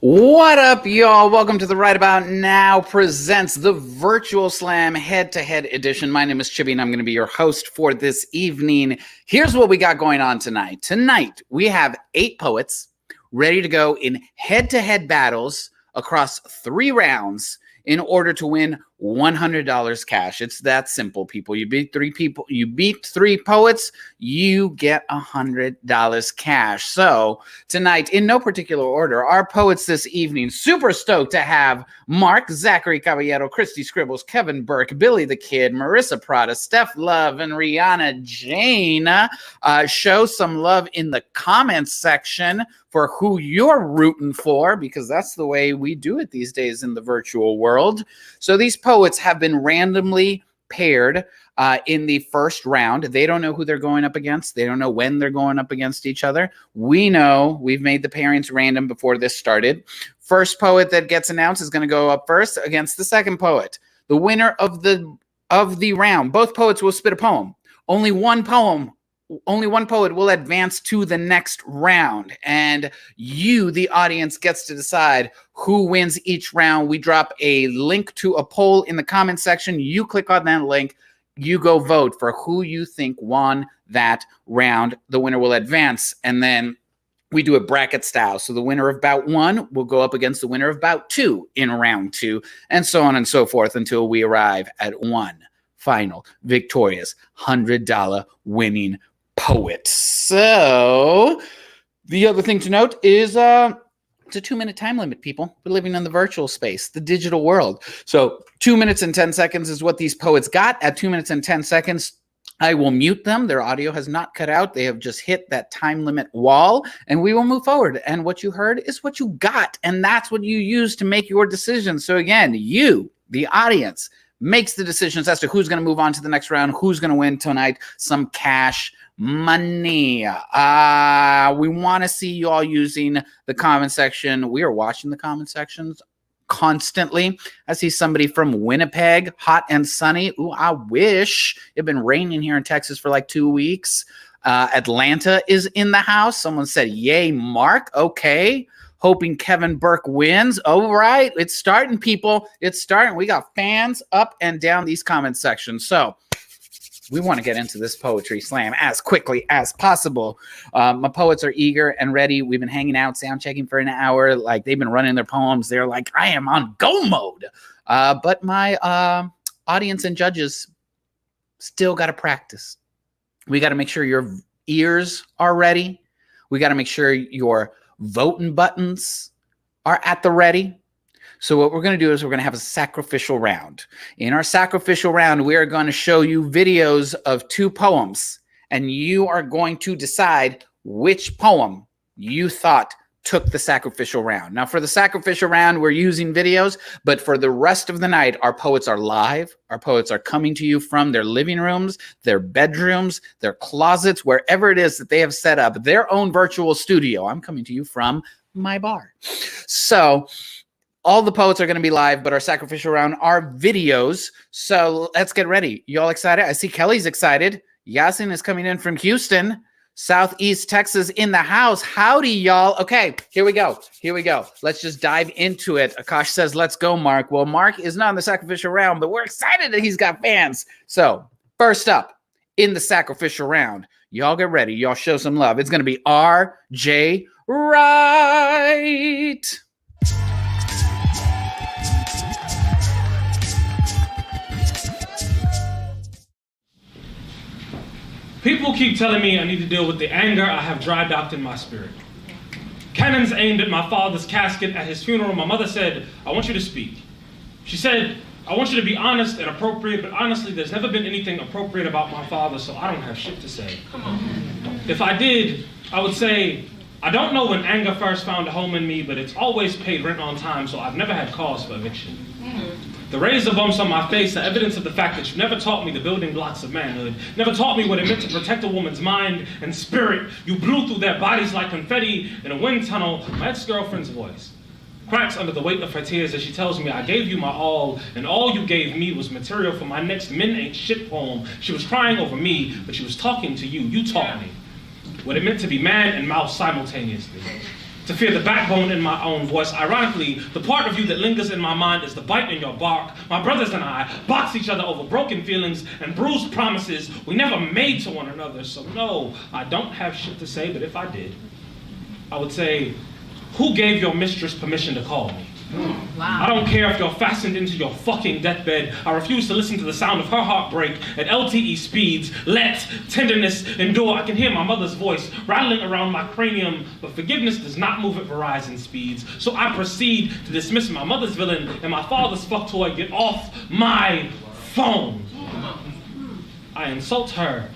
What up, y'all? Welcome to the Right About Now presents the Virtual Slam head-to-head edition. My name is Chibbi, and I'm going to be your host for this evening. Here's what we got going on tonight. Tonight, we have 8 poets ready to go in head-to-head battles across 3 rounds in order to win $100 cash. It's that simple, people. You beat 3 poets, you get $100 cash. So tonight, in no particular order, our poets this evening, super stoked to have Marc, Zachary, Caballero, Kristi, Scribbles, Kevin, Burke, Billie the Kid, Marissa, Prada, Steph, Love, and Rianna Jane. Show some love in the comments section for who you're rooting for, because that's the way we do it these days in the virtual world. So these poets have been randomly paired in the first round. They don't know who they're going up against. They don't know when they're going up against each other. We know we've made the pairings random before this started. First poet that gets announced is going to go up first against the second poet. The winner of the round. Both poets will spit a poem. Only one poet will advance to the next round, and you, the audience, gets to decide who wins each round. We drop a link to a poll in the comment section. You click on that link. You go vote for who you think won that round. The winner will advance, and then we do it bracket style. So the winner of bout 1 will go up against the winner of bout 2 in round 2, and so on and so forth until we arrive at one final victorious $100 winning poet. So the other thing to note is it's a 2-minute time limit, people. We're living in the virtual space, the digital world. So 2 minutes and 10 seconds is what these poets got. At 2 minutes and 10 seconds, I will mute them. Their audio has not cut out. They have just hit that time limit wall, and we will move forward. And what you heard is what you got, and that's what you use to make your decision. So again, you, the audience, makes the decisions as to who's going to move on to the next round, who's going to win tonight, some cash money. We want to see you all using the comment section. We are watching the comment sections constantly. I see somebody from Winnipeg, hot and sunny. Ooh, I wish. It's been raining here in Texas for like 2 weeks. Atlanta is in the house. Someone said, yay, Marc. Okay. Hoping Kevin Burke wins. All right. It's starting, people. It's starting. We got fans up and down these comment sections. So we want to get into this poetry slam as quickly as possible. My poets are eager and ready. We've been hanging out, sound checking for an hour. Like, they've been running their poems. They're like, I am on go mode. But my audience and judges still got to practice. We got to make sure your ears are ready. We got to make sure your voting buttons are at the ready. So what we're going to do is we're going to have a sacrificial round. In our sacrificial round, we are going to show you videos of 2 poems, and you are going to decide which poem you thought took the sacrificial round. Now, for the sacrificial round, we're using videos, but for the rest of the night, our poets are live. Our poets are coming to you from their living rooms, their bedrooms, their closets, wherever it is that they have set up their own virtual studio. I'm coming to you from my bar. So all the poets are going to be live, but our sacrificial round are videos. So let's get ready. Y'all excited? I see Kelly's excited. Yasin is coming in from Houston. Southeast Texas in the house. Howdy, y'all. Okay, here we go. Let's just dive into it. Akash says, let's go, Marc. Well, Marc is not in the sacrificial round, but we're excited that he's got fans. So first up in the sacrificial round, y'all get ready. Y'all show some love. It's going to be R.J. Wright. People keep telling me I need to deal with the anger I have dry docked in my spirit. Cannons aimed at my father's casket at his funeral. My mother said, I want you to speak. She said, I want you to be honest and appropriate, but honestly, there's never been anything appropriate about my father, so I don't have shit to say. Come on. If I did, I would say, I don't know when anger first found a home in me, but it's always paid rent on time, so I've never had cause for eviction. The razor bumps on my face are evidence of the fact that you never taught me the building blocks of manhood, never taught me what it meant to protect a woman's mind and spirit. You blew through their bodies like confetti in a wind tunnel. My ex-girlfriend's voice cracks under the weight of her tears as she tells me I gave you my all, and all you gave me was material for my next Men Ain't Shit poem. She was crying over me, but she was talking to you. You taught me what it meant to be man and mouse simultaneously. to fear the backbone in my own voice. Ironically, the part of you that lingers in my mind is the bite in your bark. My brothers and I box each other over broken feelings and bruised promises we never made to one another. So no, I don't have shit to say, but if I did, I would say, who gave your mistress permission to call me? Wow. I don't care if you're fastened into your fucking deathbed. I refuse to listen to the sound of her heartbreak at LTE speeds. Let tenderness endure. I can hear my mother's voice rattling around my cranium, but forgiveness does not move at Verizon speeds. So I proceed to dismiss my mother's villain and my father's fuck toy. Get off my phone. I insult her,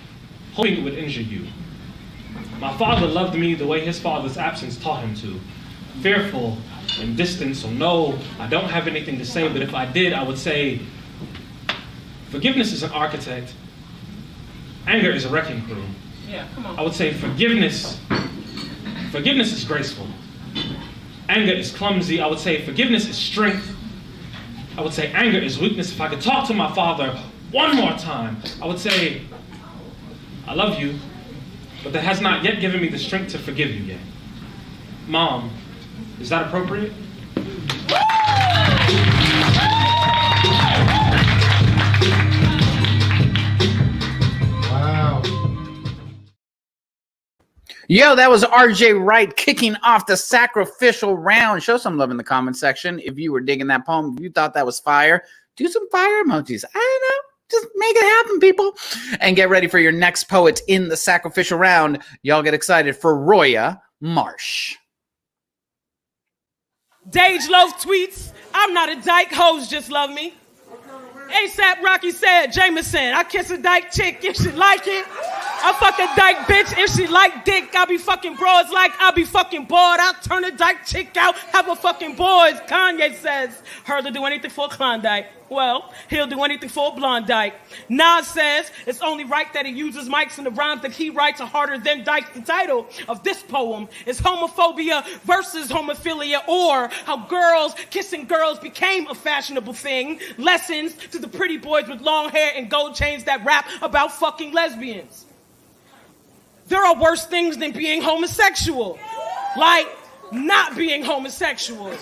hoping it would injure you. My father loved me the way his father's absence taught him to. Fearful and distant, so no, I don't have anything to say, but if I did, I would say, forgiveness is an architect, anger is a wrecking crew. Yeah, come on. I would say forgiveness is graceful, anger is clumsy. I would say forgiveness is strength. I would say anger is weakness. If I could talk to my father one more time, I would say, I love you, but that has not yet given me the strength to forgive you yet. Mom, is that appropriate? Wow. Yo, that was RJ Wright kicking off the sacrificial round. Show some love in the comment section if you were digging that poem. If you thought that was fire, do some fire emojis. I don't know. Just make it happen, people. And get ready for your next poet in the sacrificial round. Y'all get excited for Roya Marsh. Dage Loaf tweets, I'm not a dyke, hoes just love me. ASAP Rocky said, Jameson, I kiss a dyke chick if she like it. I fuck a dyke bitch if she like dick. I be fucking broads like I be fucking bored. I'll turn a dyke chick out, have a fucking boys. Kanye says, heard to do anything for a Klondike. Well, he'll do anything for a blonde dyke. Nas says, it's only right that he uses mics and the rhymes that he writes are harder than dykes. The title of this poem is Homophobia versus Homophilia, or how girls kissing girls became a fashionable thing. Lessons to the pretty boys with long hair and gold chains that rap about fucking lesbians. There are worse things than being homosexual, like not being homosexual.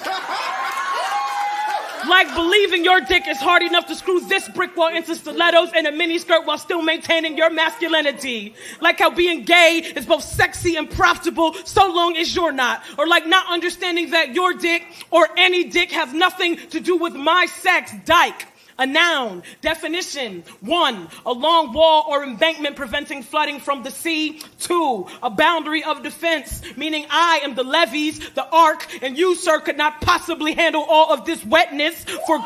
Like believing your dick is hard enough to screw this brick wall into stilettos and a miniskirt while still maintaining your masculinity. Like how being gay is both sexy and profitable so long as you're not. Or like not understanding that your dick or any dick has nothing to do with my sex. Dyke. A noun. Definition. 1, a long wall or embankment preventing flooding from the sea. 2, a boundary of defense, meaning I am the levees, the ark, and you, sir, could not possibly handle all of this wetness. For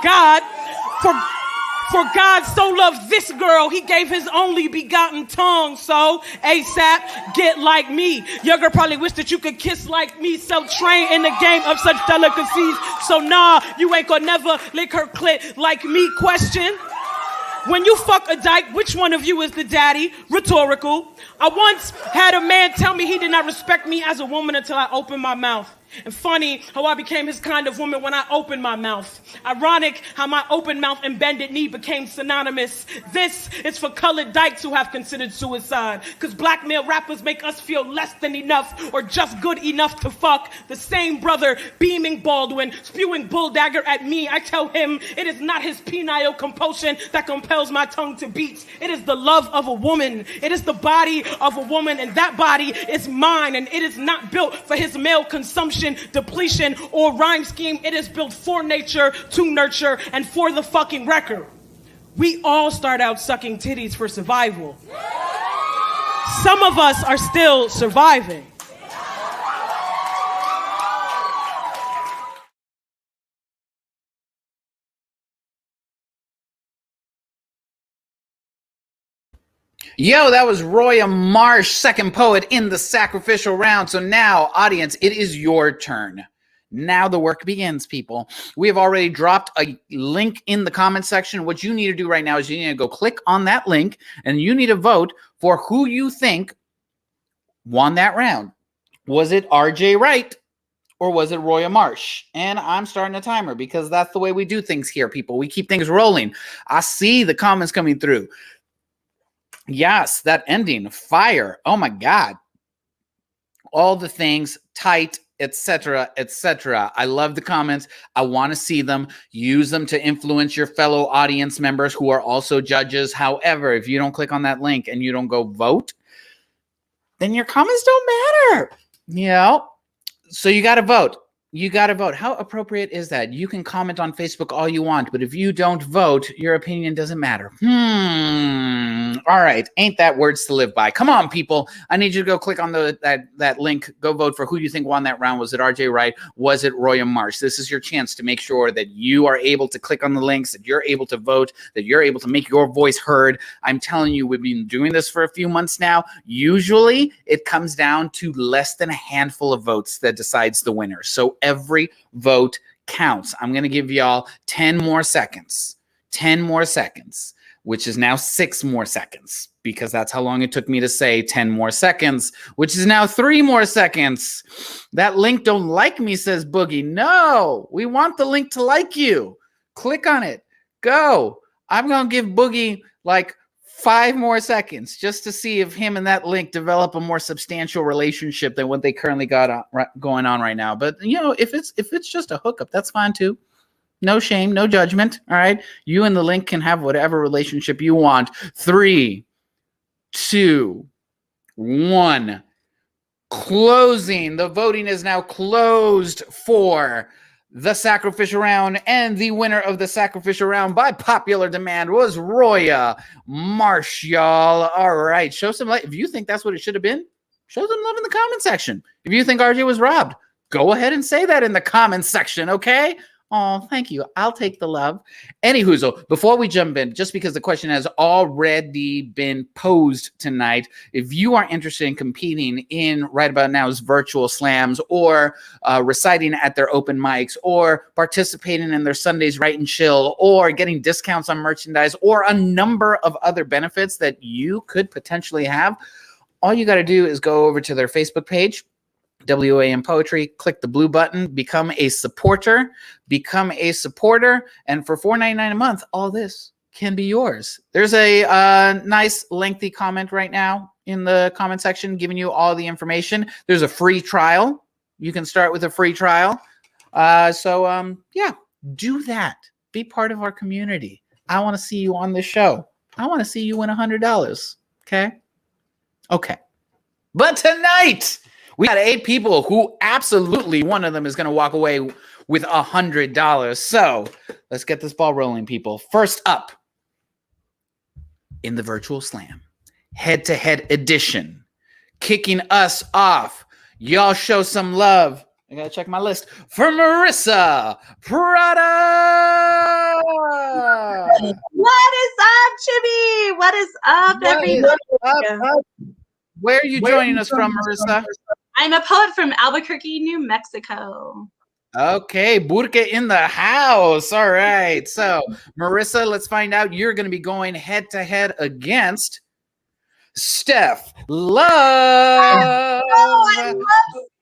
God so loved this girl, he gave his only begotten tongue. So, ASAP, get like me. Your girl probably wish that you could kiss like me, so trained in the game of such delicacies. So nah, you ain't gonna never lick her clit like me. Question. When you fuck a dyke, which one of you is the daddy? Rhetorical. I once had a man tell me he did not respect me as a woman until I opened my mouth. And funny how I became his kind of woman when I opened my mouth. Ironic how my open mouth and bended knee became synonymous. This is for colored dykes who have considered suicide. Cause black male rappers make us feel less than enough or just good enough to fuck. The same brother beaming Baldwin, spewing bull dagger at me. I tell him it is not his penile compulsion that compels my tongue to beat. It is the love of a woman. It is the body of a woman, and that body is mine, and it is not built for his male consumption, depletion, or rhyme scheme. It is built for nature, to nurture, and for the fucking record. We all start out sucking titties for survival. Some of us are still surviving. Yo, that was Roya Marsh, second poet in the sacrificial round. So now, audience, it is your turn. Now the work begins, people. We have already dropped a link in the comment section. What you need to do right now is you need to go click on that link, and you need to vote for who you think won that round. Was it RJ Wright or was it Roya Marsh? And I'm starting a timer because that's the way we do things here, people. We keep things rolling. I see the comments coming through. Yes, that ending, fire. Oh my God. All the things, tight, etc., etc. I love the comments. I want to see them. Use them to influence your fellow audience members who are also judges. However, if you don't click on that link and you don't go vote, then your comments don't matter. You know? So you got to vote. You got to vote. How appropriate is that? You can comment on Facebook all you want, but if you don't vote, your opinion doesn't matter. All right. Ain't that words to live by? Come on, people. I need you to go click on that link. Go vote for who you think won that round. Was it RJ Wright? Was it Roy and Marsh? This is your chance to make sure that you are able to click on the links, that you're able to vote, that you're able to make your voice heard. I'm telling you, we've been doing this for a few months now. Usually, it comes down to less than a handful of votes that decides the winner. So every vote counts. I'm going to give y'all 10 more seconds. 10 more seconds, which is now 6 more seconds, because that's how long it took me to say 10 more seconds, which is now 3 more seconds. That link don't like me, says Boogie. No, we want the link to like you. Click on it. Go. I'm going to give Boogie like 5 more seconds just to see if him and that link develop a more substantial relationship than what they currently got going on right now. But, you know, if it's just a hookup, that's fine too. No shame, no judgment. All right. You and the link can have whatever relationship you want. 3, 2, 1. Closing. The voting is now closed for the sacrificial round, and the winner of the sacrificial round by popular demand was Roya Marsh, y'all. All right, show some love. If you think that's what it should have been, show some love in the comment section. If you think RJ was robbed, go ahead and say that in the comment section, okay? Oh, thank you. I'll take the love. Anywho, before we jump in, just because the question has already been posed tonight, if you are interested in competing in Right About Now's virtual slams, or reciting at their open mics, or participating in their Sundays Right and Chill, or getting discounts on merchandise, or a number of other benefits that you could potentially have, all you got to do is go over to their Facebook page, WAM Poetry, click the blue button, become a supporter, and for $4.99 a month, all this can be yours. There's a nice lengthy comment right now in the comment section giving you all the information. There's a free trial. You can start with a free trial. Yeah, do that. Be part of our community. I want to see you on this show. I want to see you win $100. Okay. But tonight, we got 8 people who absolutely one of them is going to walk away with $100. So let's get this ball rolling, people. First up in the virtual slam, head-to-head edition, kicking us off. Y'all show some love. I got to check my list for Marissa Prada. What is up, Chibbi? What is up, everybody? Where are you joining us from, Marissa? I'm a poet from Albuquerque, New Mexico. Okay, Burke in the house. All right. So, Marissa, let's find out. You're going to be going head-to-head against Steph. Love. Oh, I love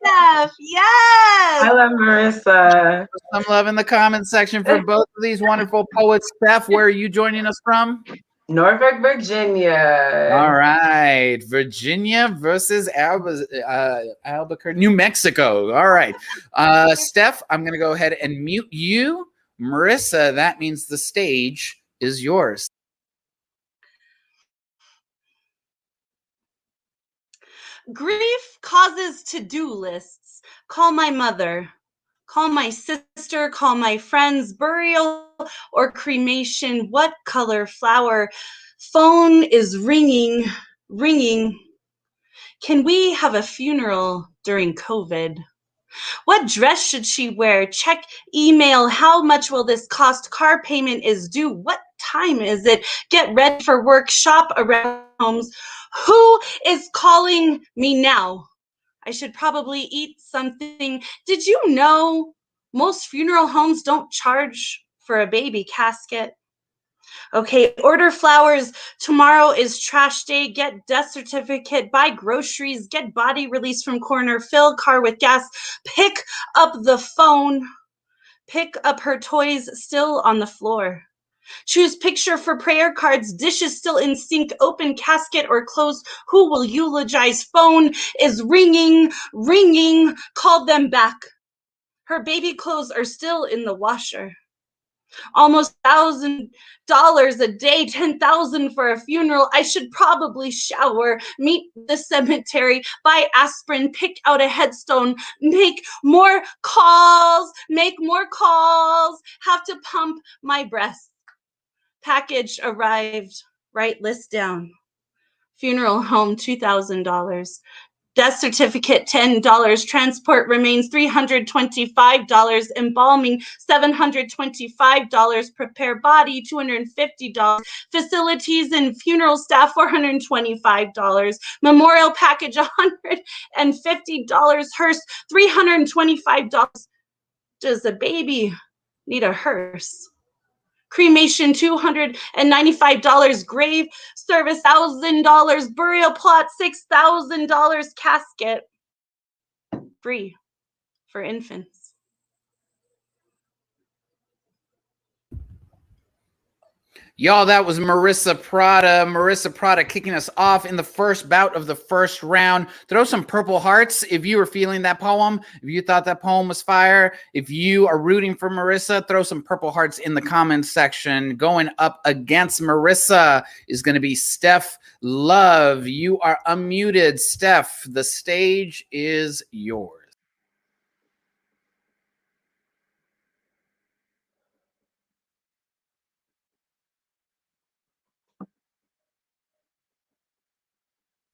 Steph. Yes. I love Marissa. Some love in the comment section for both of these wonderful poets. Steph, where are you joining us from? Norfolk, Virginia. All right. Virginia versus Albuquerque, New Mexico. All right. Steph, I'm going to go ahead and mute you. Marissa, that means the stage is yours. Grief causes to-do lists. Call my mother. Call my sister. Call my friends. Burial or cremation. What color flower? Phone is ringing. Can we have a funeral during COVID? What dress should she wear? Check email. How much will this cost? Car payment is due. What time is it? Get ready for work. Shop around homes. Who is calling me now? I should probably eat something. Did you know most funeral homes don't charge for a baby casket? Okay, order flowers. Tomorrow is trash day. Get death certificate. Buy groceries. Get body release from coroner. Fill car with gas. Pick up the phone. Pick up her toys still on the floor. Choose picture for prayer cards, dishes still in sink, open casket or closed. Who will eulogize? Phone is ringing, ringing. Call them back. Her baby clothes are still in the washer. Almost $1,000 a day, 10,000 for a funeral. I should probably shower, meet the cemetery, buy aspirin, pick out a headstone, make more calls, have to pump my breasts. Package arrived, write list down. Funeral home, $2,000. Death certificate, $10. Transport remains $325. Embalming, $725. Prepare body, $250. Facilities and funeral staff, $425. Memorial package, $150. Hearse, $325. Does the baby need a hearse? Cremation, $295. Grave service, $1,000. Burial plot, $6,000. Casket, free for infants. Y'all, that was Marissa Prada. Marissa Prada kicking us off in the first bout of the first round. Throw some purple hearts if you were feeling that poem. If you thought that poem was fire. If you are rooting for Marissa, throw some purple hearts in the comments section. Going up against Marissa is going to be Steph Love. You are unmuted, Steph. The stage is yours.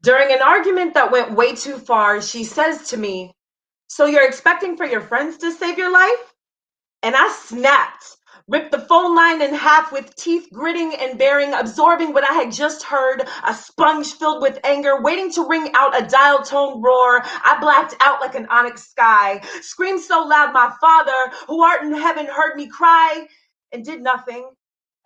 During an argument that went way too far, she says to me, "So you're expecting for your friends to save your life?" And I snapped, ripped the phone line in half with teeth gritting and baring, absorbing what I had just heard, a sponge filled with anger, waiting to ring out a dial tone roar. I blacked out like an onyx sky, screamed so loud my Father, who art in heaven, heard me cry and did nothing.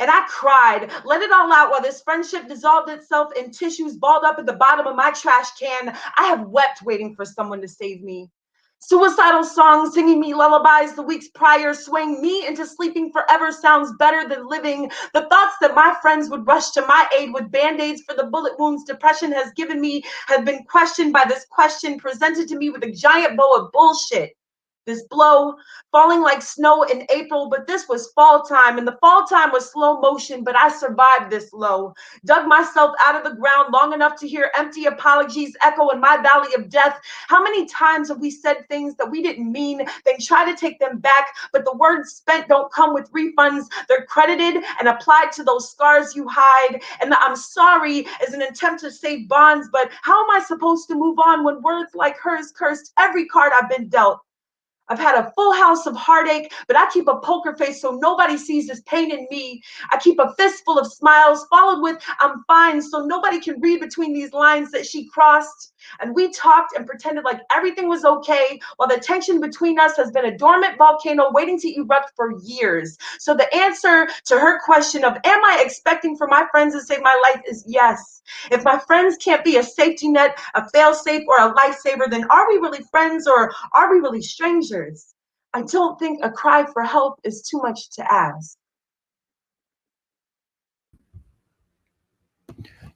And I cried, let it all out while this friendship dissolved itself in tissues balled up at the bottom of my trash can. I have wept waiting for someone to save me. Suicidal songs singing me lullabies the weeks prior, swaying me into sleeping forever sounds better than living. The thoughts that my friends would rush to my aid with band-aids for the bullet wounds depression has given me have been questioned by this question presented to me with a giant bow of bullshit. This blow falling like snow in April, but this was fall time, and the fall time was slow motion, but I survived this low. Dug myself out of the ground long enough to hear empty apologies echo in my valley of death. How many times have we said things that we didn't mean, then try to take them back, but the words spent don't come with refunds. They're credited and applied to those scars you hide. And the I'm sorry is an attempt to save bonds, but how am I supposed to move on when words like hers cursed every card I've been dealt? I've had a full house of heartache, but I keep a poker face so nobody sees this pain in me. I keep a fistful of smiles followed with I'm fine so nobody can read between these lines that she crossed. And we talked and pretended like everything was okay while the tension between us has been a dormant volcano waiting to erupt for years. So the answer to her question of am I expecting for my friends to save my life is yes. If my friends can't be a safety net, a fail-safe, or a lifesaver, then are we really friends or are we really strangers? I don't think a cry for help is too much to ask.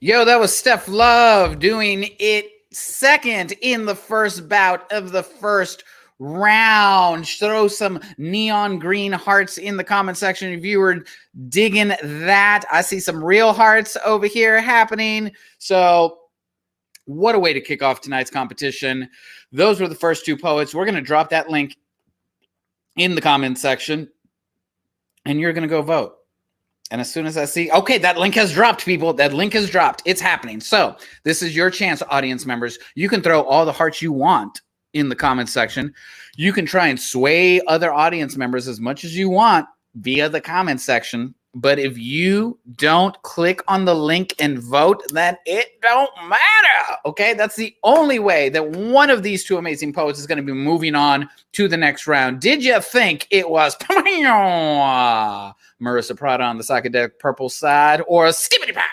Yo, that was Steph Love doing it second in the first bout of the first round. Throw some neon green hearts in the comment section if you were digging that. I see some real hearts over here happening. So what a way to kick off tonight's competition. Those were the first two poets. We're going to drop that link in the comment section and you're going to go vote. And as soon as I see, okay, that link has dropped, people. That link has dropped. It's happening. So this is your chance, audience members. You can throw all the hearts you want in the comment section. You can try and sway other audience members as much as you want via the comment section. But if you don't click on the link and vote, then it don't matter. Okay, that's the only way that one of these two amazing poets is going to be moving on to the next round. Did you think it was Marissa Prada on the psychedelic purple side or Skibbity Pop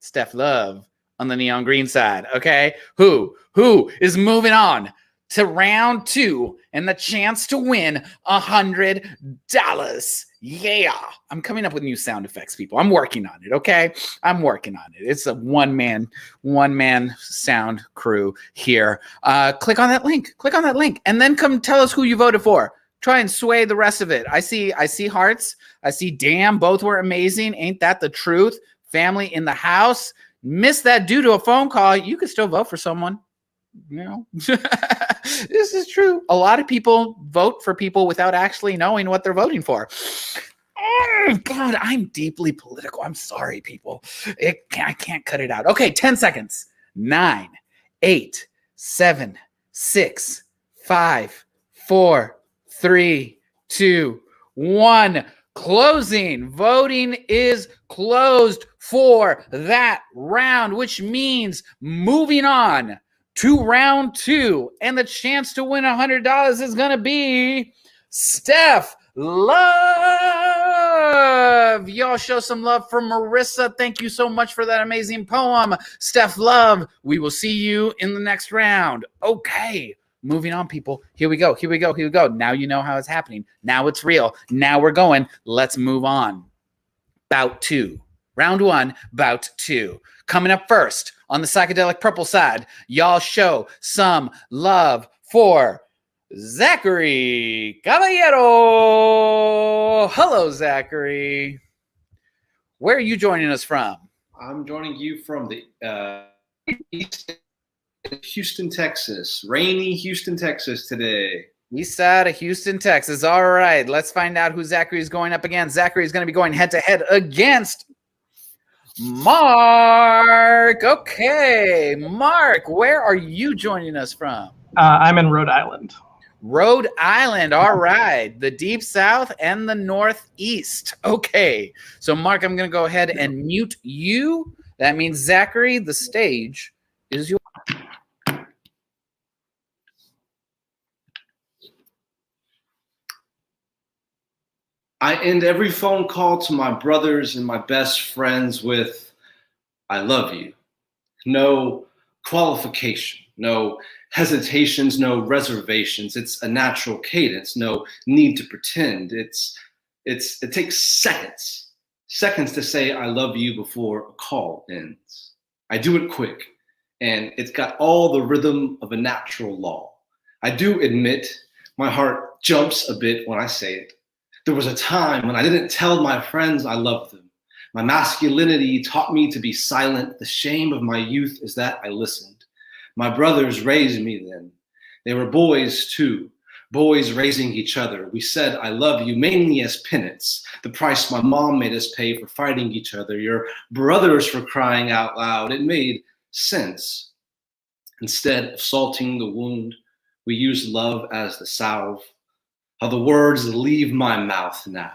Steph Love on the neon green side? Okay, who is moving on to round 2 and the chance to win $100. Yeah. I'm coming up with new sound effects, people. I'm working on it, okay? I'm working on it. It's a one-man sound crew here. Click on that link. Click on that link. And then come tell us who you voted for. Try and sway the rest of it. I see hearts. I see damn, both were amazing. Ain't that the truth? Family in the house. Miss that due to a phone call. You could still vote for someone. You know, this is true. A lot of people vote for people without actually knowing what they're voting for. Oh, God, I'm deeply political. I'm sorry, people. I can't cut it out. Okay, 10 seconds. 9, 8, 7, 6, 5, 4, 3, 2, 1. Closing. Voting is closed for that round, which means moving on to round 2, and the chance to win $100 is going to be Steph Love. Y'all show some love for Marissa. Thank you so much for that amazing poem. Steph Love, we will see you in the next round. Okay, moving on, people. Here we go. Now you know how it's happening. Now it's real. Now we're going. Let's move on. Bout 2. Round 1, bout 2. Coming up first on the psychedelic purple side, y'all show some love for Zachary Caballero. Hello, Zachary. Where are you joining us from? I'm joining you from the east Houston, Texas. Rainy Houston, Texas today. East side of Houston, Texas. All right, let's find out who Zachary is going up against. Zachary is going to be going head-to-head against Marc. Okay, Marc, where are you joining us from? I'm in Rhode Island. Rhode Island. All right. The deep south and the northeast. Okay. So, Marc, I'm going to go ahead and mute you. That means, Zachary, the stage is yours. I end every phone call to my brothers and my best friends with, I love you. No qualification, no hesitations, no reservations. It's a natural cadence, no need to pretend. It takes seconds to say I love you before a call ends. I do it quick, and it's got all the rhythm of a natural law. I do admit my heart jumps a bit when I say it. There was a time when I didn't tell my friends I loved them. My masculinity taught me to be silent. The shame of my youth is that I listened. My brothers raised me then. They were boys too, boys raising each other. We said, I love you, mainly as penance, the price my mom made us pay for fighting each other. Your brothers for crying out loud. It made sense. Instead of salting the wound, we used love as the salve. How the words leave my mouth now.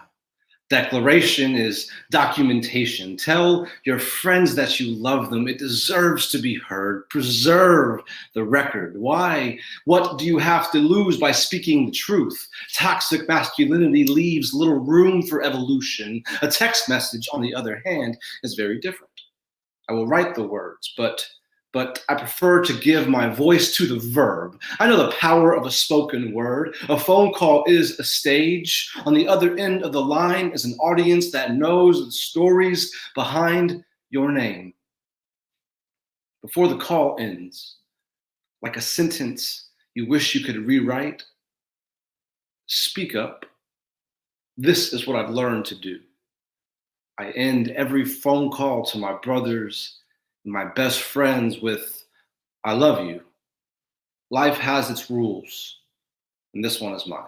Declaration is documentation. Tell your friends that you love them. It deserves to be heard. Preserve the record. Why? What do you have to lose by speaking the truth? Toxic masculinity leaves little room for evolution. A text message, on the other hand, is very different. I will write the words, but I prefer to give my voice to the verb. I know the power of a spoken word. A phone call is a stage. On the other end of the line is an audience that knows the stories behind your name. Before the call ends, like a sentence you wish you could rewrite, speak up. This is what I've learned to do. I end every phone call to my brothers, my best friends with, I love you. Life has its rules, and this one is mine.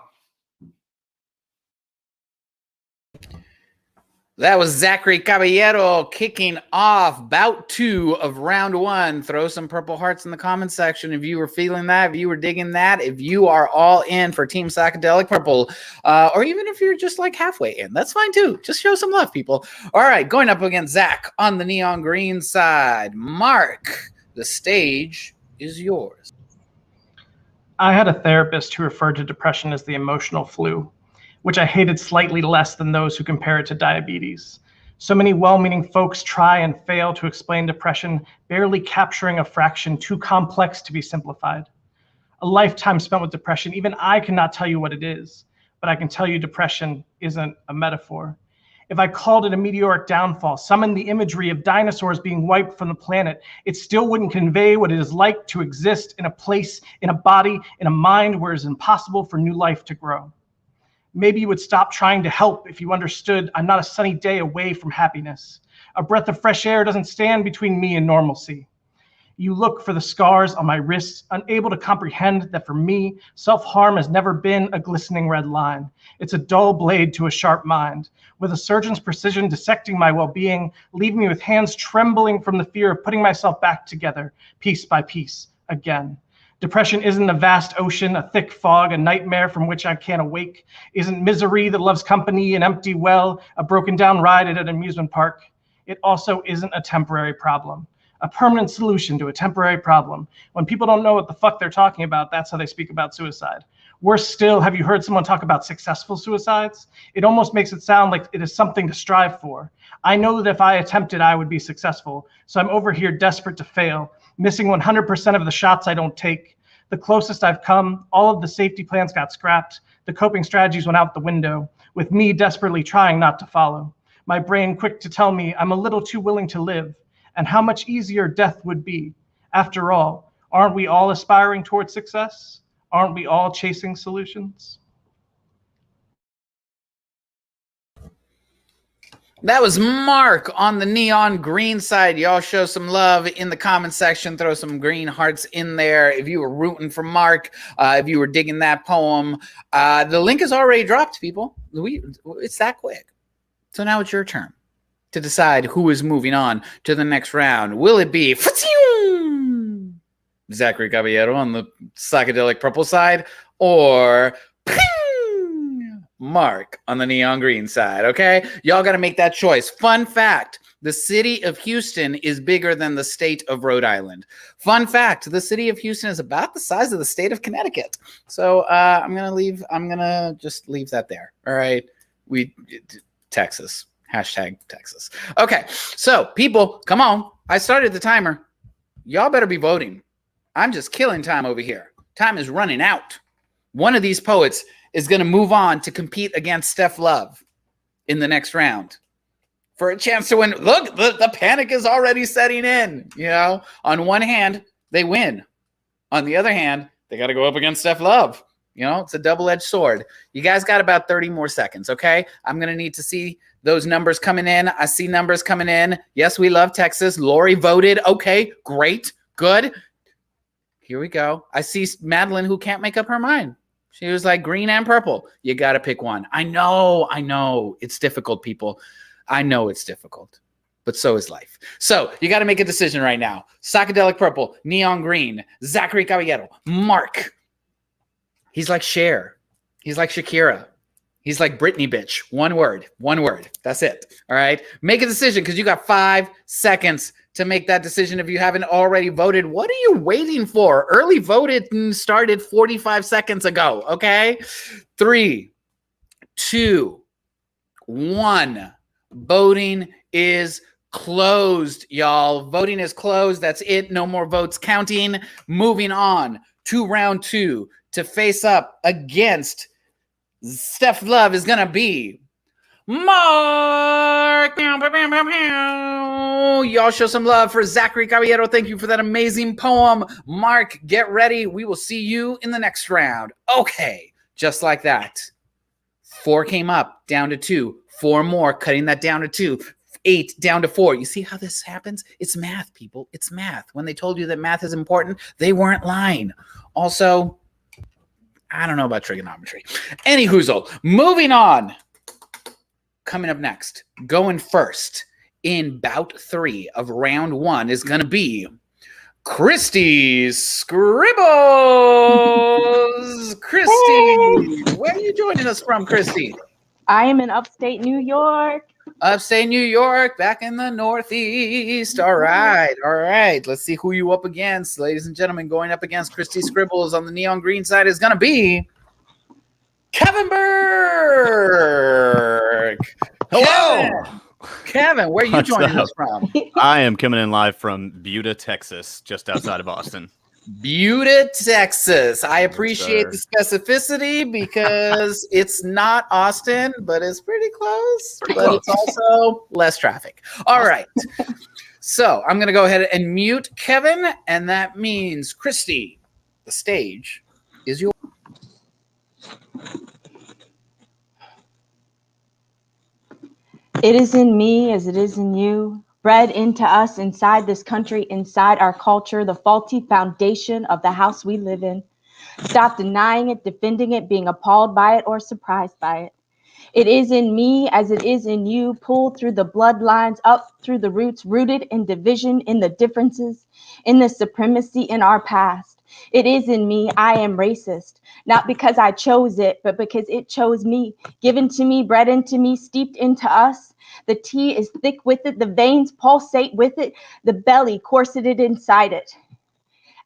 That was Zachary Caballero kicking off bout 2 of round 1. Throw some purple hearts in the comment section if you were feeling that, if you were digging that, if you are all in for Team Psychedelic Purple, or even if you're just like halfway in. That's fine too. Just show some love, people. All right, going up against Zach on the neon green side. Marc, the stage is yours. I had a therapist who referred to depression as the emotional flu, which I hated slightly less than those who compare it to diabetes. So many well-meaning folks try and fail to explain depression, barely capturing a fraction too complex to be simplified. A lifetime spent with depression. Even I cannot tell you what it is, but I can tell you depression isn't a metaphor. If I called it a meteoric downfall, summoned the imagery of dinosaurs being wiped from the planet, it still wouldn't convey what it is like to exist in a place, in a body, in a mind where it is impossible for new life to grow. Maybe you would stop trying to help if you understood I'm not a sunny day away from happiness. A breath of fresh air doesn't stand between me and normalcy. You look for the scars on my wrists, unable to comprehend that for me, self-harm has never been a glistening red line. It's a dull blade to a sharp mind, with a surgeon's precision dissecting my well-being, leaving me with hands trembling from the fear of putting myself back together, piece by piece, again. Depression isn't a vast ocean, a thick fog, a nightmare from which I can't awake. Isn't misery that loves company, an empty well, a broken down ride at an amusement park. It also isn't a temporary problem. A permanent solution to a temporary problem. When people don't know what the fuck they're talking about, that's how they speak about suicide. Worse still, have you heard someone talk about successful suicides? It almost makes it sound like it is something to strive for. I know that if I attempted, I would be successful. So I'm over here desperate to fail, missing 100% of the shots I don't take. The closest I've come, all of the safety plans got scrapped. The coping strategies went out the window, with me desperately trying not to follow. My brain quick to tell me I'm a little too willing to live, and how much easier death would be. After all, aren't we all aspiring towards success? Aren't we all chasing solutions? That was Marc on the neon green side. Y'all show some love in the comment section. Throw some green hearts in there if you were rooting for Marc, if you were digging that poem. The link is already dropped, people. It's that quick. So now it's your turn to decide who is moving on to the next round. Will it be Zachary Caballero on the psychedelic purple side, or Marc on the neon green side? Okay, y'all got to make that choice. Fun fact: the city of Houston is bigger than the state of Rhode Island. Fun fact: the city of Houston is about the size of the state of Connecticut. So I'm gonna just leave that there. All right, Texas. Hashtag Texas. Okay, so people, come on. I started the timer. Y'all better be voting. I'm just killing time over here. Time is running out. One of these poets is going to move on to compete against Steph Love in the next round for a chance to win. Look, the panic is already setting in. You know, on one hand, they win. On the other hand, they got to go up against Steph Love. You know, it's a double-edged sword. You guys got about 30 more seconds, okay? I'm going to need to see those numbers coming in. I see numbers coming in. Yes, we love Texas. Lori voted. Okay, great, good. Here we go. I see Madeline, who can't make up her mind. She was like green and purple. You got to pick one. I know. It's difficult, people. I know it's difficult, but so is life. So you got to make a decision right now. Psychedelic purple, neon green, Zachary Caballero, Marc. He's like Cher. He's like Shakira. He's like Britney, bitch. One word. That's it. All right. Make a decision because you got 5 seconds to make that decision. If you haven't already voted, what are you waiting for? Early voting started 45 seconds ago. Okay. 3, 2, 1. Voting is closed, y'all. Voting is closed. That's it. No more votes counting. Moving on to round 2 to face up against Steph Love is going to be Marc. Y'all show some love for Zachary Caballero. Thank you for that amazing poem. Marc, get ready. We will see you in the next round. Okay, just like that. 4 came up, down to 2. 4 more, cutting that down to 2. 8 down to 4. You see how this happens? It's math, people. It's math. When they told you that math is important, they weren't lying. Also, I don't know about trigonometry. Any hoozle. Moving on. Coming up next, going first in bout 3 of round 1 is going to be Kristi's Scribbles. Kristi, where are you joining us from, Kristi? I am in upstate New York. Upstate New York, back in the Northeast. All right. Let's see who you up against. Ladies and gentlemen, going up against Kristi Scribbles on the neon green side is going to be Kevin Burke. Hello. Kevin, where are you joining us from? I am coming in live from Buda, Texas, just outside of Austin. Butte, Texas. I appreciate the specificity because it's not Austin, but it's pretty close. It's also less traffic. All right. So I'm going to go ahead and mute Kevin, and that means Kristi, the stage is yours. It is in me as it is in you, bred into us inside this country, inside our culture, the faulty foundation of the house we live in. Stop denying it, defending it, being appalled by it, or surprised by it. It is in me as it is in you, pulled through the bloodlines, up through the roots, rooted in division, in the differences, in the supremacy in our past. It is in me, I am racist, not because I chose it, but because it chose me, given to me, bred into me, steeped into us. The tea is thick with it, the veins pulsate with it, the belly corseted inside it.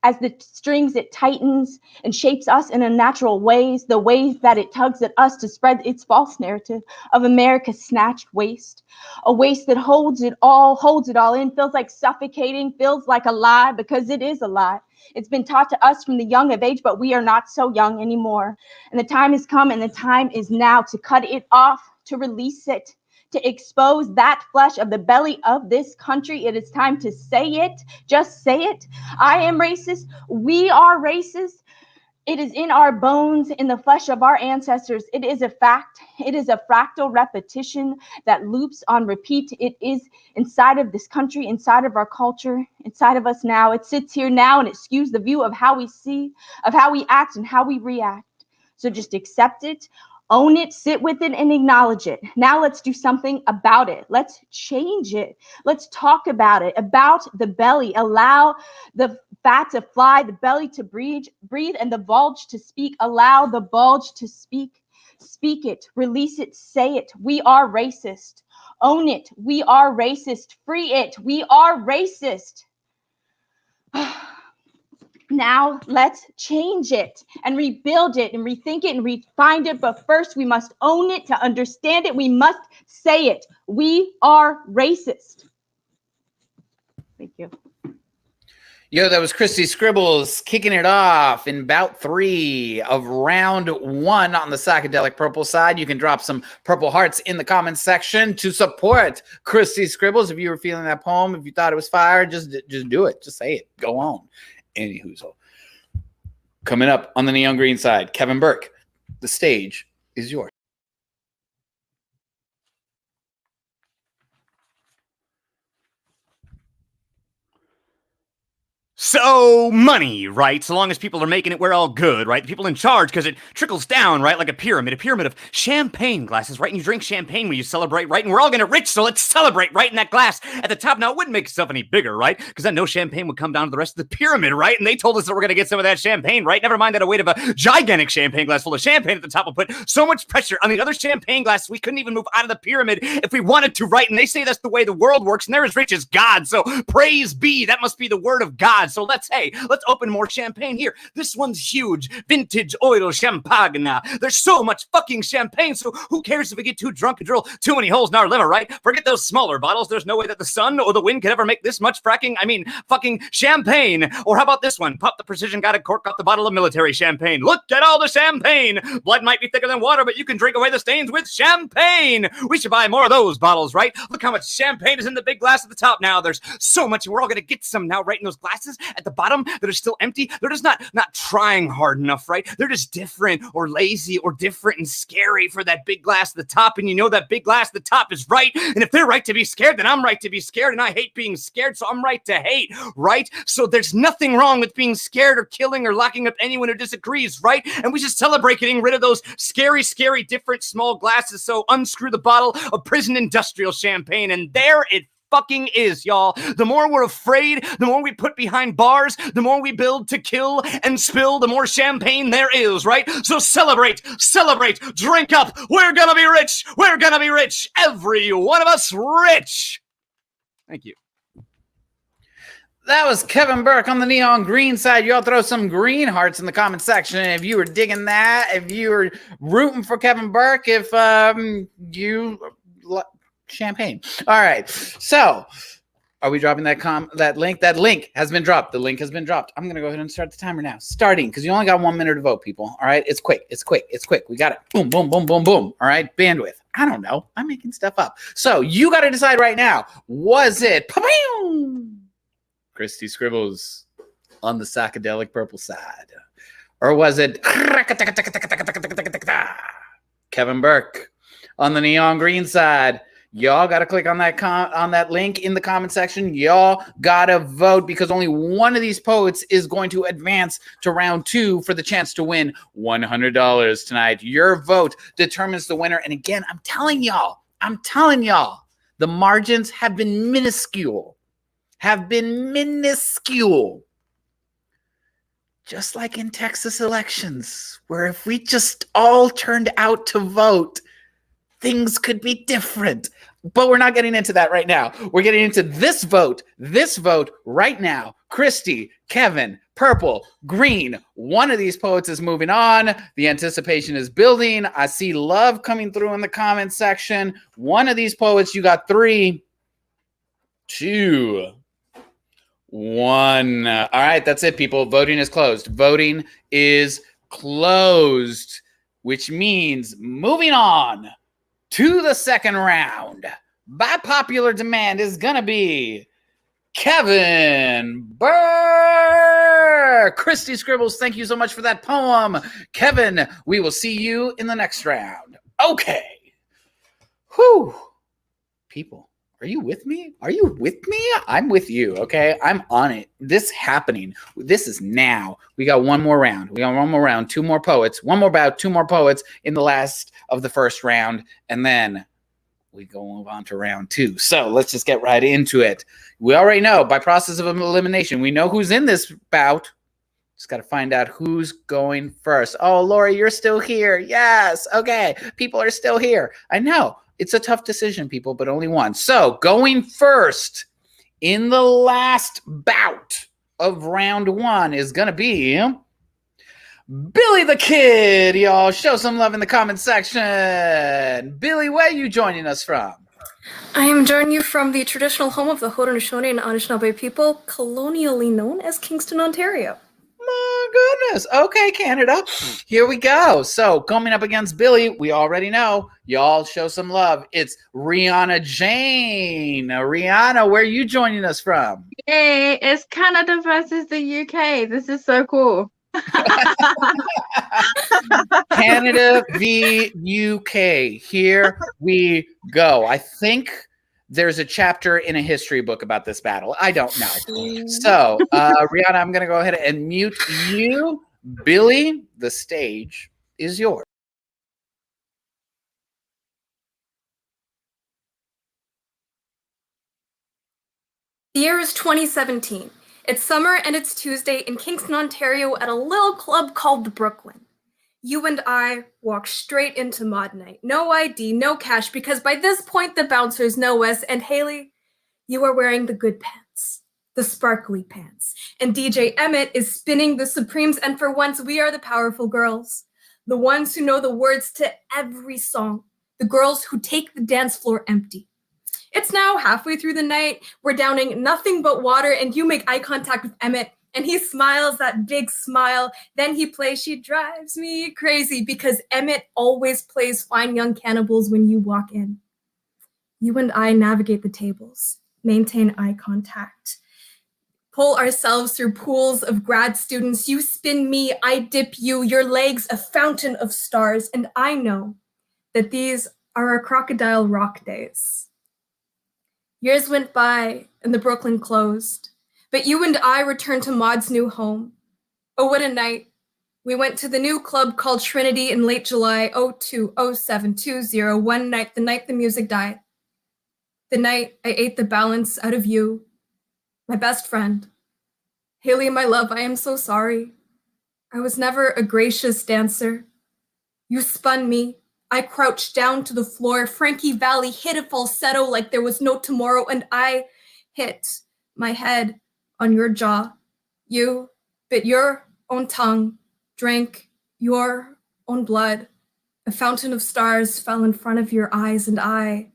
As the strings, it tightens and shapes us in unnatural ways, the ways that it tugs at us to spread its false narrative of America's snatched waist, a waist that holds it all in, feels like suffocating, feels like a lie, because it is a lie. It's been taught to us from the young of age, but we are not so young anymore. And the time has come, and the time is now to cut it off, to release it, to expose that flesh of the belly of this country. It is time to say it. Just say it. I am racist. We are racist. It is in our bones, in the flesh of our ancestors. It is a fact. It is a fractal repetition that loops on repeat. It is inside of this country, inside of our culture, inside of us now. It sits here now and it skews the view of how we see, of how we act and how we react. So just accept it. Own it, sit with it, and acknowledge it. Now let's do something about it. Let's change it. Let's talk about it, about the belly. Allow the fat to fly, the belly to breathe, and the bulge to speak. Allow the bulge to speak. Speak it, release it, say it. We are racist. Own it. We are racist. Free it. We are racist. Now let's change it and rebuild it and rethink it and refine it. But first we must own it. To understand it, we must say it. We are racist. Thank you. Yo, that was Kristi Scribbles kicking it off in bout 3 of round 1 on the psychedelic purple side. You can drop some purple hearts in the comments section to support Kristi Scribbles. If you were feeling that poem, if you thought it was fire, just do it. Just say it. Go on. Anywho, coming up on the neon green side, Kevin Burke, the stage is yours. So, money, right? So long as people are making it, we're all good, right? The people in charge, because it trickles down, right? Like a pyramid of champagne glasses, right? And you drink champagne when you celebrate, right? And we're all gonna get rich, so let's celebrate, right? In that glass at the top. Now, it wouldn't make itself any bigger, right? Because then no champagne would come down to the rest of the pyramid, right? And they told us that we're gonna get some of that champagne, right? Never mind that a weight of a gigantic champagne glass full of champagne at the top will put so much pressure on the other champagne glasses we couldn't even move out of the pyramid if we wanted to, right? And they say that's the way the world works, and they're as rich as God. So, praise be, that must be the word of God. So let's open more champagne here. This one's huge. Vintage oil champagne. There's so much fucking champagne, so who cares if we get too drunk and drill too many holes in our liver, right? Forget those smaller bottles. There's no way that the sun or the wind could ever make this much fucking champagne. Or how about this one? Pop the precision-guided cork off the bottle of military champagne. Look at all the champagne. Blood might be thicker than water, but you can drink away the stains with champagne. We should buy more of those bottles, right? Look how much champagne is in the big glass at the top now. There's so much, and we're all going to get some now, right? In those glasses at the bottom that are still empty. They're just not trying hard enough, right? They're just different or lazy or different and scary for that big glass at the top. And you know that big glass at the top is right. And if they're right to be scared, then I'm right to be scared. And I hate being scared, so I'm right to hate, right? So there's nothing wrong with being scared or killing or locking up anyone who disagrees, right? And we should celebrate getting rid of those scary, different small glasses. So unscrew the bottle of prison industrial champagne. And there it fucking is, y'all. The more we're afraid, the more we put behind bars, the more we build to kill and spill, the more champagne there is, right? So celebrate, drink up. We're gonna be rich. We're gonna be rich. Every one of us rich. Thank you. That was Kevin Burke on the neon green side. Y'all throw some green hearts in the comment section if you were digging that, if you were rooting for Kevin Burke, if you champagne. All right. So Are we dropping that link? That link has been dropped. The link has been dropped. I'm going to go ahead and start the timer now. Starting, because you only got 1 minute to vote, people. All right? It's quick. It's quick. It's quick. We got it. Boom, boom, boom, boom, boom. All right? Bandwidth. I don't know. I'm making stuff up. So you got to decide right now. Was it Kristi Scribbles on the psychedelic purple side? Or was it Kevin Burke on the neon green side? Y'all got to click on that link in the comment section. Y'all got to vote because only one of these poets is going to advance to round 2 for the chance to win $100 tonight. Your vote determines the winner. And again, I'm telling y'all, the margins have been minuscule. Just like in Texas elections, where if we just all turned out to vote, things could be different. But we're not getting into that right now. We're getting into this vote right now. Kristi, Kevin, purple, green. One of these poets is moving on. The anticipation is building. I see love coming through in the comment section. One of these poets, you got 3, 2, 1. All right, that's it, people. Voting is closed. Which means moving on to the second round, by popular demand, is going to be Kevin Burke. Kristi Scribbles, thank you so much for that poem. Kevin, we will see you in the next round. Okay. Whew. People, are you with me? I'm with you, okay? I'm on it. This happening. This is now. We got one more round. 2 more poets. One more bout, 2 more poets in the last of the first round. And then we move on to round 2. So let's just get right into it. We already know by process of elimination, we know who's in this bout. Just got to find out who's going first. Oh, Lori, you're still here. Yes. Okay. People are still here. I know. It's a tough decision, people, but only one. So going first in the last bout of round 1 is going to be Billie the Kid. Y'all show some love in the comment section. Billie, where are you joining us from? I am joining you from the traditional home of the Haudenosaunee and Anishinaabe people, colonially known as Kingston, Ontario. My goodness. Okay, Canada. Here we go. So coming up against Billie, we already know. Y'all show some love. It's Rianna Jane. Rianna, where are you joining us from? Yay, it's Canada versus the UK. This is so cool. Canada v UK. Here we go. I think there's a chapter in a history book about this battle. I don't know. So, Rianna, I'm going to go ahead and mute you. Billie, the stage is yours. The year is 2017. It's summer and it's Tuesday in Kingston, Ontario at a little club called the Brooklyn. You and I walk straight into mod night. No ID, no cash, because by this point the bouncers know us. And Haley, you are wearing the good pants, the sparkly pants. And DJ Emmett is spinning the Supremes, and for once we are the powerful girls. The ones who know the words to every song. The girls who take the dance floor empty. It's now halfway through the night. We're downing nothing but water, and you make eye contact with Emmett, and he smiles that big smile. Then he plays She Drives Me Crazy, because Emmett always plays Fine Young Cannibals when you walk in. You and I navigate the tables, maintain eye contact, pull ourselves through pools of grad students. You spin me, I dip you, your legs a fountain of stars, and I know that these are our Crocodile Rock days. Years went by and the Brooklyn closed, but you and I returned to Maud's new home. Oh, what a night. We went to the new club called Trinity in late July 02/07/20, one night, the night the music died. The night I ate the balance out of you, my best friend. Haley, my love, I am so sorry. I was never a gracious dancer. You spun me. I crouched down to the floor. Frankie Valli hit a falsetto like there was no tomorrow, and I hit my head on your jaw. You bit your own tongue, drank your own blood. A fountain of stars fell in front of your eyes, and I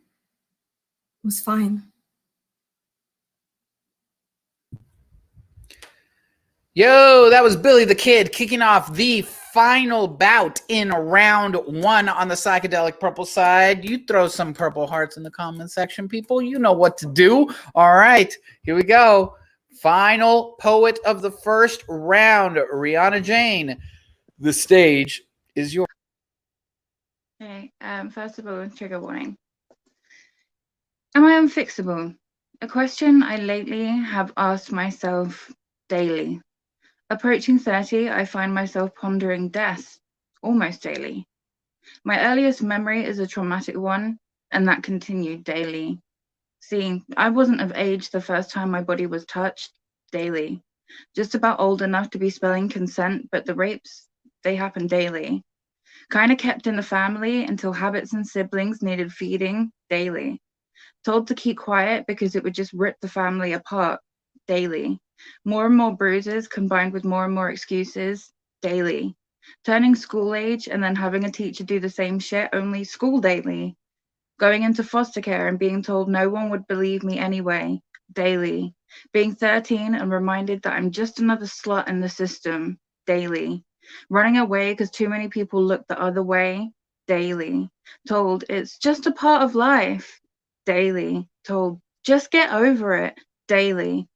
was fine. Yo, that was Billie the Kid kicking off the final bout in round 1 on the psychedelic purple side. You throw some purple hearts in the comment section, people. You know what to do. All right, here we go. Final poet of the first round, Rianna Jane. The stage is yours. Okay, first of all, trigger warning. Am I unfixable? A question I lately have asked myself daily. Approaching 30, I find myself pondering death almost daily. My earliest memory is a traumatic one, and that continued daily. See, I wasn't of age the first time my body was touched daily. Just about old enough to be spelling consent, but the rapes, they happen daily. Kind of kept in the family until habits and siblings needed feeding daily. Told to keep quiet because it would just rip the family apart daily. More and more bruises combined with more and more excuses daily. Turning school age and then having a teacher do the same shit, only school daily. Going into foster care and being told no one would believe me anyway daily. Being 13 and reminded that I'm just another slut in the system daily. Running away because too many people look the other way daily. Told it's just a part of life daily. Told just get over it daily.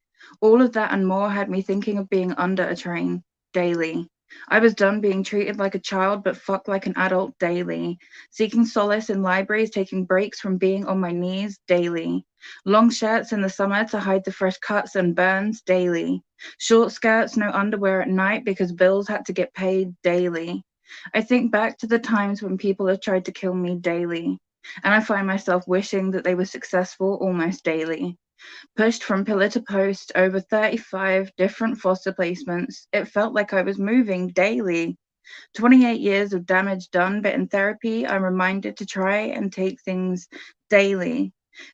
All of that and more had me thinking of being under a train daily. I was done being treated like a child but fucked like an adult daily. Seeking solace in libraries, taking breaks from being on my knees daily. Long shirts in the summer to hide the fresh cuts and burns daily. Short skirts, no underwear at night because bills had to get paid daily. I think back to the times when people have tried to kill me daily, and I find myself wishing that they were successful almost daily. Pushed from pillar to post, over 35 different foster placements, it felt like I was moving daily. 28 years of damage done, but in therapy, I'm reminded to try and take things daily.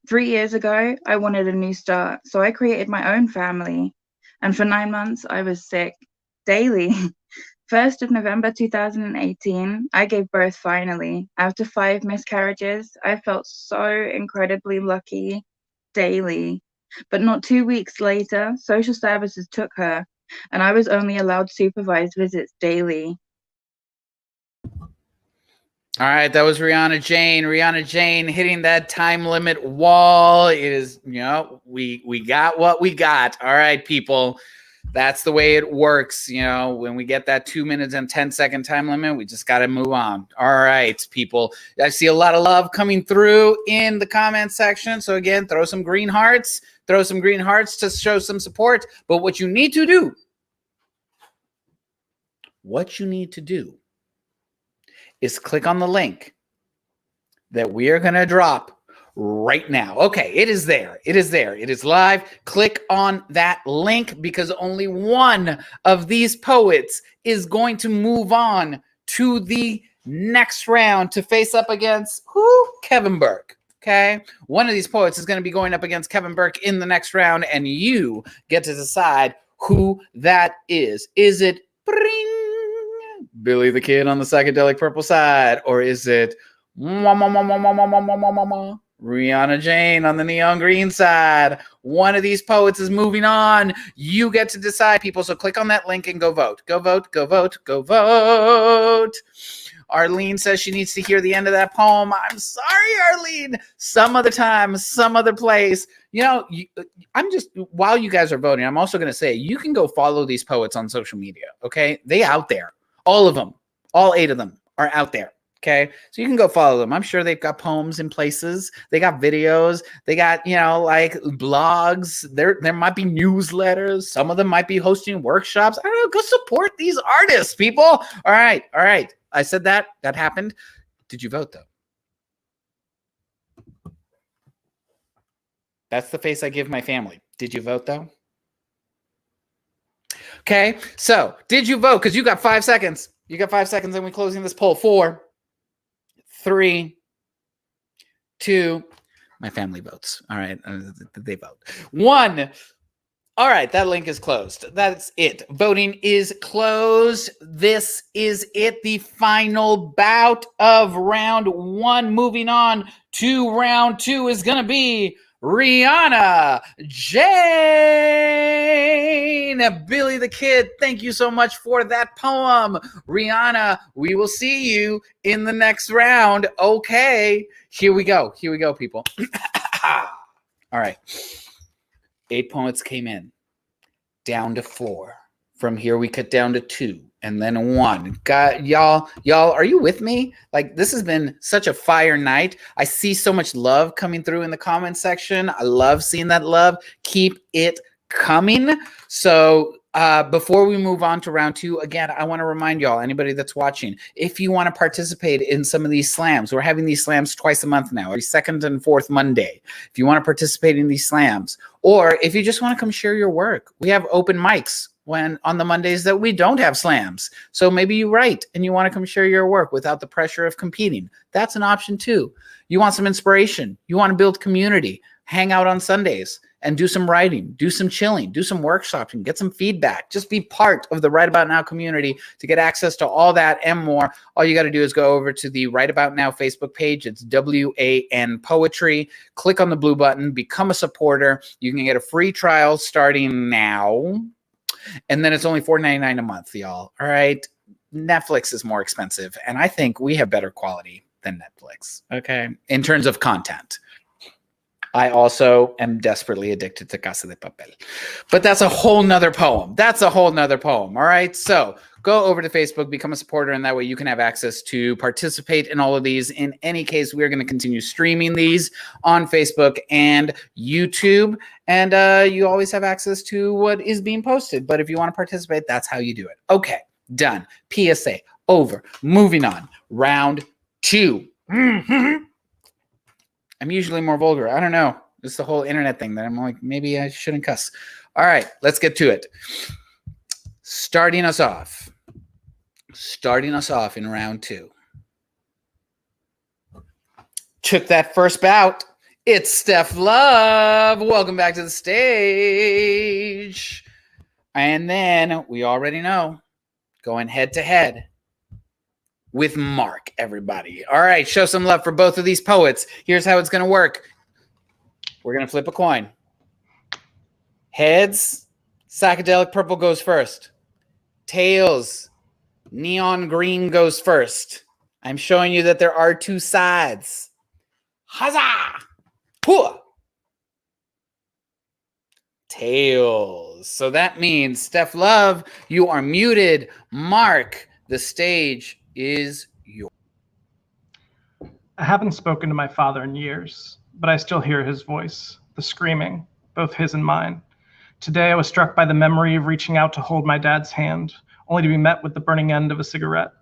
3 years ago, I wanted a new start, so I created my own family. And for 9 months, I was sick daily. 1st of November 2018, I gave birth finally. After 5 miscarriages, I felt so incredibly lucky daily. But not 2 weeks later, social services took her, and I was only allowed supervised visits daily. All right, that was Rianna Jane. Rianna Jane hitting that time limit wall. It is, we got what we got. All right, people. That's the way it works. When we get that 2 minutes and 10-second time limit, we just got to move on. All right, people. I see a lot of love coming through in the comment section. So again, throw some green hearts. Throw some green hearts to show some support. But what you need to do is click on the link that we are going to drop right now. Okay, it is there. It is there. It is live. Click on that link because only one of these poets is going to move on to the next round to face up against Kevin Burke. Okay, one of these poets is going to be going up against Kevin Burke in the next round, and you get to decide who that is. Is it Billie the Kid on the psychedelic purple side, or is it Rianna Jane on the neon green side? One of these poets is moving on. You get to decide, people. So click on that link and go vote. Go vote, go vote, go vote. Arlene says she needs to hear the end of that poem. I'm sorry, Arlene. Some other time, some other place. While you guys are voting, I'm also going to say you can go follow these poets on social media, okay? They out there. All of them, all 8 of them are out there. Okay, so you can go follow them. I'm sure they've got poems in places. They got videos. They got, like blogs. There might be newsletters. Some of them might be hosting workshops. I don't know. Go support these artists, people. All right. I said that. That happened. Did you vote, though? That's the face I give my family. Did you vote, though? Okay, so did you vote? Because you got 5 seconds. You got 5 seconds, and we're closing this poll. 4, 3, 2. My family votes. All right, they vote. 1. All right, that link is closed. That's it. Voting is closed. This is it. The final bout of round 1. Moving on to round 2 is going to be Rianna, Jane, Billie the Kid, thank you so much for that poem. Rianna, we will see you in the next round. Okay, here we go, people. All right, 8 poets came in, down to 4. From here, we cut down to 2. And then 1. God, y'all, are you with me? Like, this has been such a fire night. I see so much love coming through in the comment section. I love seeing that love. Keep it coming. So before we move on to round 2, again, I want to remind y'all, anybody that's watching, if you want to participate in some of these slams, we're having these slams twice a month now, every second and fourth Monday. If you want to participate in these slams, or if you just want to come share your work, we have open mics when on the Mondays that we don't have slams. So maybe you write and you want to come share your work without the pressure of competing. That's an option too. You want some inspiration. You want to build community, hang out on Sundays and do some writing, do some chilling, do some workshopping, get some feedback. Just be part of the Right About Now community. To get access to all that and more, all you got to do is go over to the Right About Now Facebook page. It's WAN Poetry. Click on the blue button, become a supporter. You can get a free trial starting now. And then it's only $4.99 a month, y'all. All right. Netflix is more expensive. And I think we have better quality than Netflix. Okay. In terms of content. I also am desperately addicted to Casa de Papel. But that's a whole nother poem. All right. So go over to Facebook, become a supporter, and that way you can have access to participate in all of these. In any case, we're going to continue streaming these on Facebook and YouTube. And you always have access to what is being posted. But if you want to participate, that's how you do it. Okay, done. PSA, over. Moving on. Round 2. I'm usually more vulgar. I don't know. It's the whole internet thing that I'm like, maybe I shouldn't cuss. All right, let's get to it. Starting us off in round 2. Took that first bout. It's Steph Love. Welcome back to the stage. And then we already know, going head to head with Marc, everybody. All right, show some love for both of these poets. Here's how it's going to work. We're going to flip a coin. Heads, psychedelic purple goes first. Tails, neon green goes first. I'm showing you that there are 2 sides. Huzzah! Hooah! Tails. So that means, Steph Love, you are muted. Marc, the stage is yours. I haven't spoken to my father in years, but I still hear his voice, the screaming, both his and mine. Today, I was struck by the memory of reaching out to hold my dad's hand, only to be met with the burning end of a cigarette.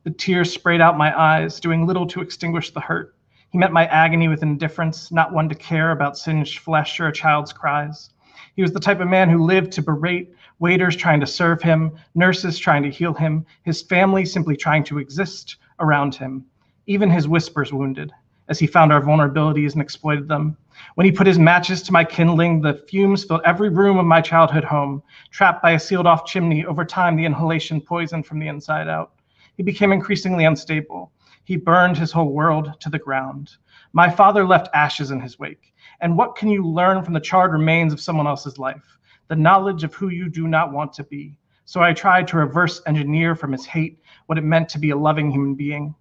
The tears sprayed out my eyes, doing little to extinguish the hurt. He met my agony with indifference, not one to care about singed flesh or a child's cries. He was the type of man who lived to berate waiters trying to serve him, nurses trying to heal him, his family simply trying to exist around him. Even his whispers wounded, as he found our vulnerabilities and exploited them. When he put his matches to my kindling, the fumes filled every room of my childhood home. Trapped by a sealed-off chimney, over time the inhalation poisoned from the inside out. He became increasingly unstable. He burned his whole world to the ground. My father left ashes in his wake. And what can you learn from the charred remains of someone else's life? The knowledge of who you do not want to be. So I tried to reverse engineer from his hate what it meant to be a loving human being.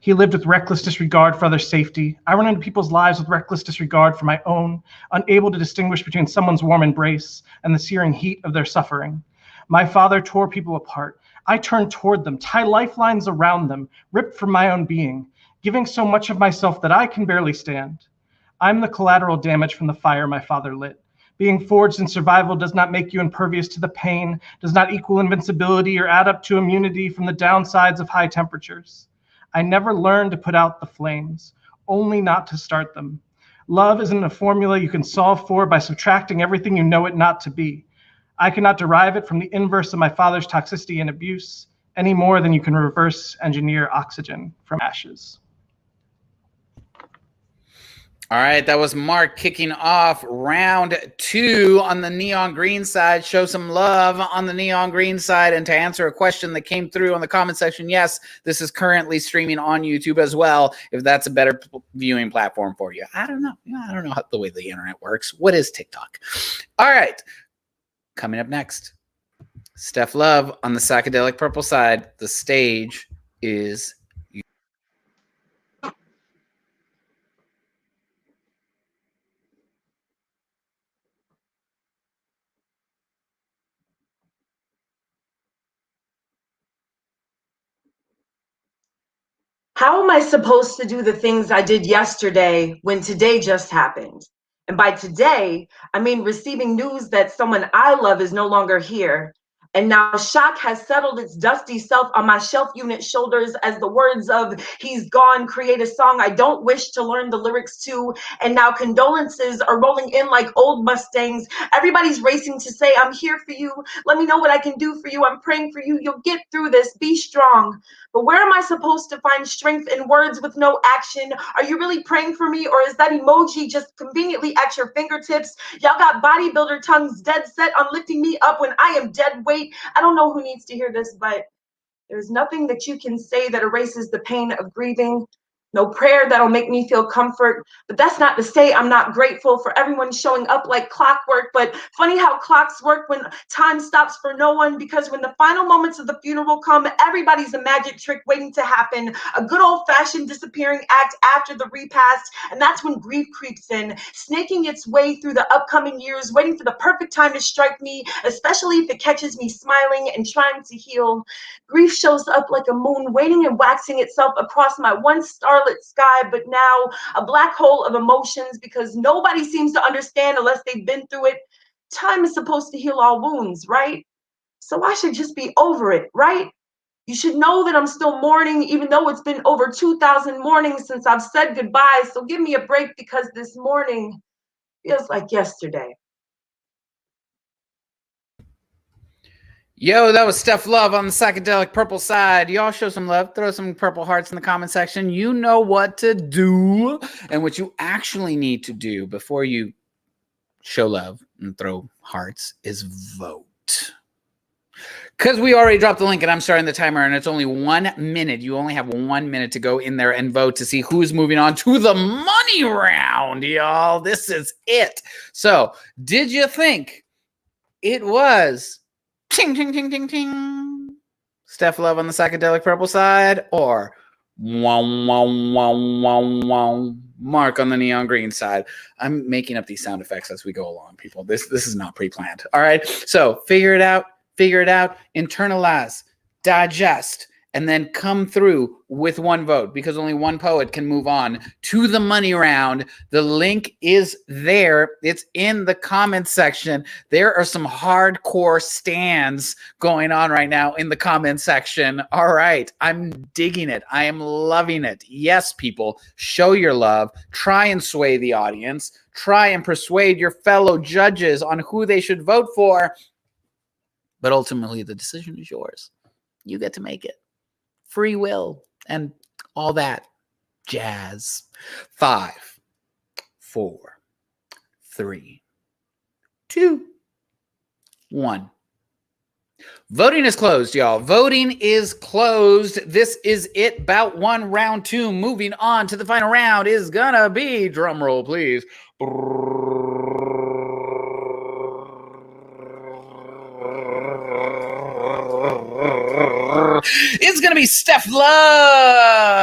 He lived with reckless disregard for others' safety. I run into people's lives with reckless disregard for my own, unable to distinguish between someone's warm embrace and the searing heat of their suffering. My father tore people apart. I turned toward them, tied lifelines around them, ripped from my own being, giving so much of myself that I can barely stand. I'm the collateral damage from the fire my father lit. Being forged in survival does not make you impervious to the pain, does not equal invincibility or add up to immunity from the downsides of high temperatures. I never learned to put out the flames, only not to start them. Love isn't a formula you can solve for by subtracting everything you know it not to be. I cannot derive it from the inverse of my father's toxicity and abuse, any more than you can reverse engineer oxygen from ashes. All right, that was Marc kicking off round 2 on the neon green side. Show some love on the neon green side. And to answer a question that came through on the comment section, yes, this is currently streaming on YouTube as well, if that's a better viewing platform for you. I don't know. I don't know how the way the internet works. What is TikTok? All right, coming up next, Steph Love on the psychedelic purple side. The stage is How am I supposed to do the things I did yesterday when today just happened? And by today, I mean receiving news that someone I love is no longer here. And now shock has settled its dusty self on my shelf unit shoulders as the words of "He's Gone" create a song I don't wish to learn the lyrics to. And now condolences are rolling in like old Mustangs. Everybody's racing to say, "I'm here for you. Let me know what I can do for you. I'm praying for you. You'll get through this. Be strong." But where am I supposed to find strength in words with no action? Are you really praying for me, or is that emoji just conveniently at your fingertips? Y'all got bodybuilder tongues dead set on lifting me up when I am dead weight. I don't know who needs to hear this, but there's nothing that you can say that erases the pain of grieving. No prayer that'll make me feel comfort. But that's not to say I'm not grateful for everyone showing up like clockwork. But funny how clocks work when time stops for no one, because when the final moments of the funeral come, everybody's a magic trick waiting to happen. A good old-fashioned disappearing act after the repast. And that's when grief creeps in, snaking its way through the upcoming years, waiting for the perfect time to strike me, especially if it catches me smiling and trying to heal. Grief shows up like a moon, waning and waxing itself across my once starlit sky, but now a black hole of emotions, because nobody seems to understand unless they've been through it. Time is supposed to heal all wounds, right? So I should just be over it, right? You should know that I'm still mourning, even though it's been over 2,000 mornings since I've said goodbye. So give me a break, because this morning feels like yesterday. Yo, that was Steph Love on the psychedelic purple side. Y'all show some love. Throw some purple hearts in the comment section. You know what to do. And what you actually need to do before you show love and throw hearts is vote. Because we already dropped the link and I'm starting the timer and it's only 1 minute. You only have 1 minute to go in there and vote to see who's moving on to the money round, y'all. This is it. So, did you think it was ting, ting, ting, ting, ting, Steph Love on the psychedelic purple side, or wow, wow, wow, wow, wow, Marc on the neon green side? I'm making up these sound effects as we go along, people. This is not pre-planned. All right. So figure it out, internalize, digest, and then come through with one vote, because only one poet can move on to the money round. The link is there. It's in the comments section. There are some hardcore stands going on right now in the comments section. All right. I'm digging it. I am loving it. Yes, people, show your love. Try and sway the audience. Try and persuade your fellow judges on who they should vote for. But ultimately, the decision is yours. You get to make it. Free will and all that jazz. 5, 4, 3, 2, 1. Voting is closed, y'all. Voting is closed. This is it. Bout 1, round 2. Moving on to the final round is gonna be, drum roll, please. It's going to be Steph Love.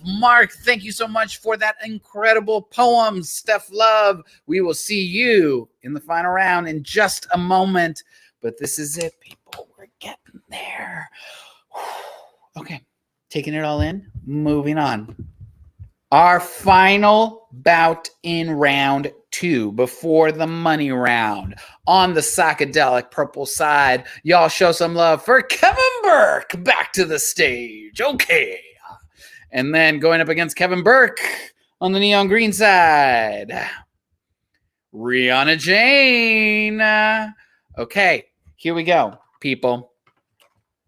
Marc, thank you so much for that incredible poem, Steph Love. We will see you in the final round in just a moment. But this is it, people. We're getting there. Okay, taking it all in, moving on. Our final bout in round 2 before the money round. On the psychedelic purple side, y'all show some love for Kevin Burke. Back to the stage. Okay. And then going up against Kevin Burke on the neon green side, Rianna Jane. Okay, here we go, people.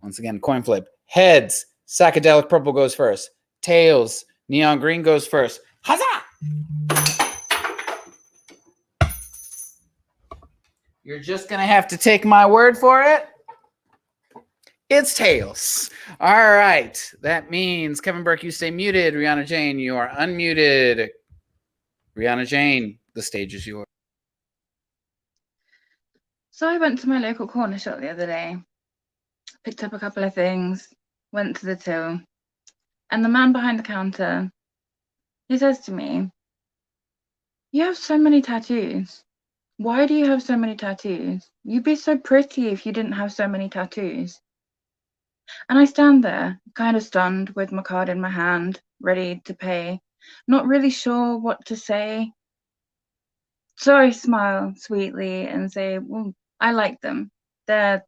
Once again, coin flip. Heads, psychedelic purple goes first. Tails, neon green goes first. Huzzah! You're just going to have to take my word for it. It's tails. All right. That means, Kevin Burke, you stay muted. Rianna Jane, you are unmuted. Rianna Jane, the stage is yours. So I went to my local corner shop the other day, picked up a couple of things, went to the till, and the man behind the counter, he says to me, "You have so many tattoos. Why do you have so many tattoos? You'd be so pretty if you didn't have so many tattoos." And I stand there, kind of stunned, with my card in my hand, ready to pay, not really sure what to say. So I smile sweetly and say, "Well, I like them. They're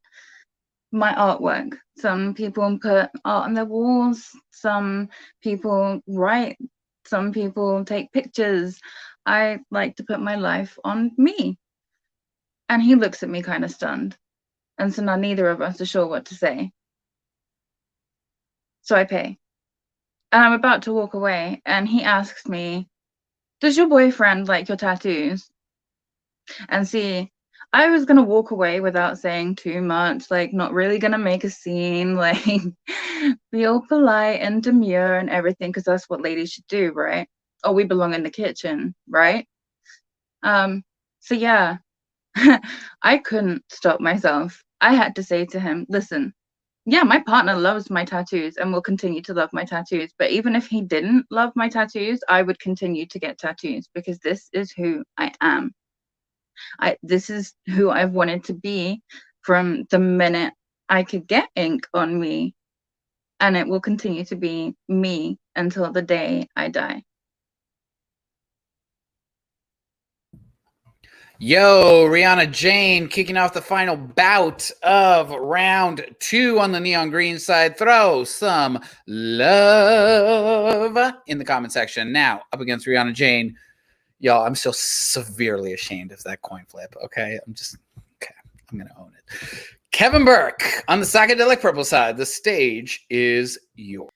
my artwork. Some people put art on their walls, some people write, some people take pictures. I like to put my life on me." And he looks at me kind of stunned. And so now neither of us are sure what to say. So I pay. And I'm about to walk away, and he asks me, "Does your boyfriend like your tattoos?" And see, I was gonna walk away without saying too much, like not really gonna make a scene, like be all polite and demure and everything, because that's what ladies should do, right? Oh, we belong in the kitchen, right? So yeah, I couldn't stop myself. I had to say to him, "Listen, yeah, my partner loves my tattoos and will continue to love my tattoos. But even if he didn't love my tattoos, I would continue to get tattoos because this is who I am. This is who I've wanted to be from the minute I could get ink on me. And it will continue to be me until the day I die." Yo, Rianna Jane kicking off the final bout of round 2 on the neon green side. Throw some love in the comment section. Now, up against Rianna Jane. Y'all, I'm still severely ashamed of that coin flip, okay? I'm going to own it. Kevin Burke on the psychedelic purple side. The stage is yours.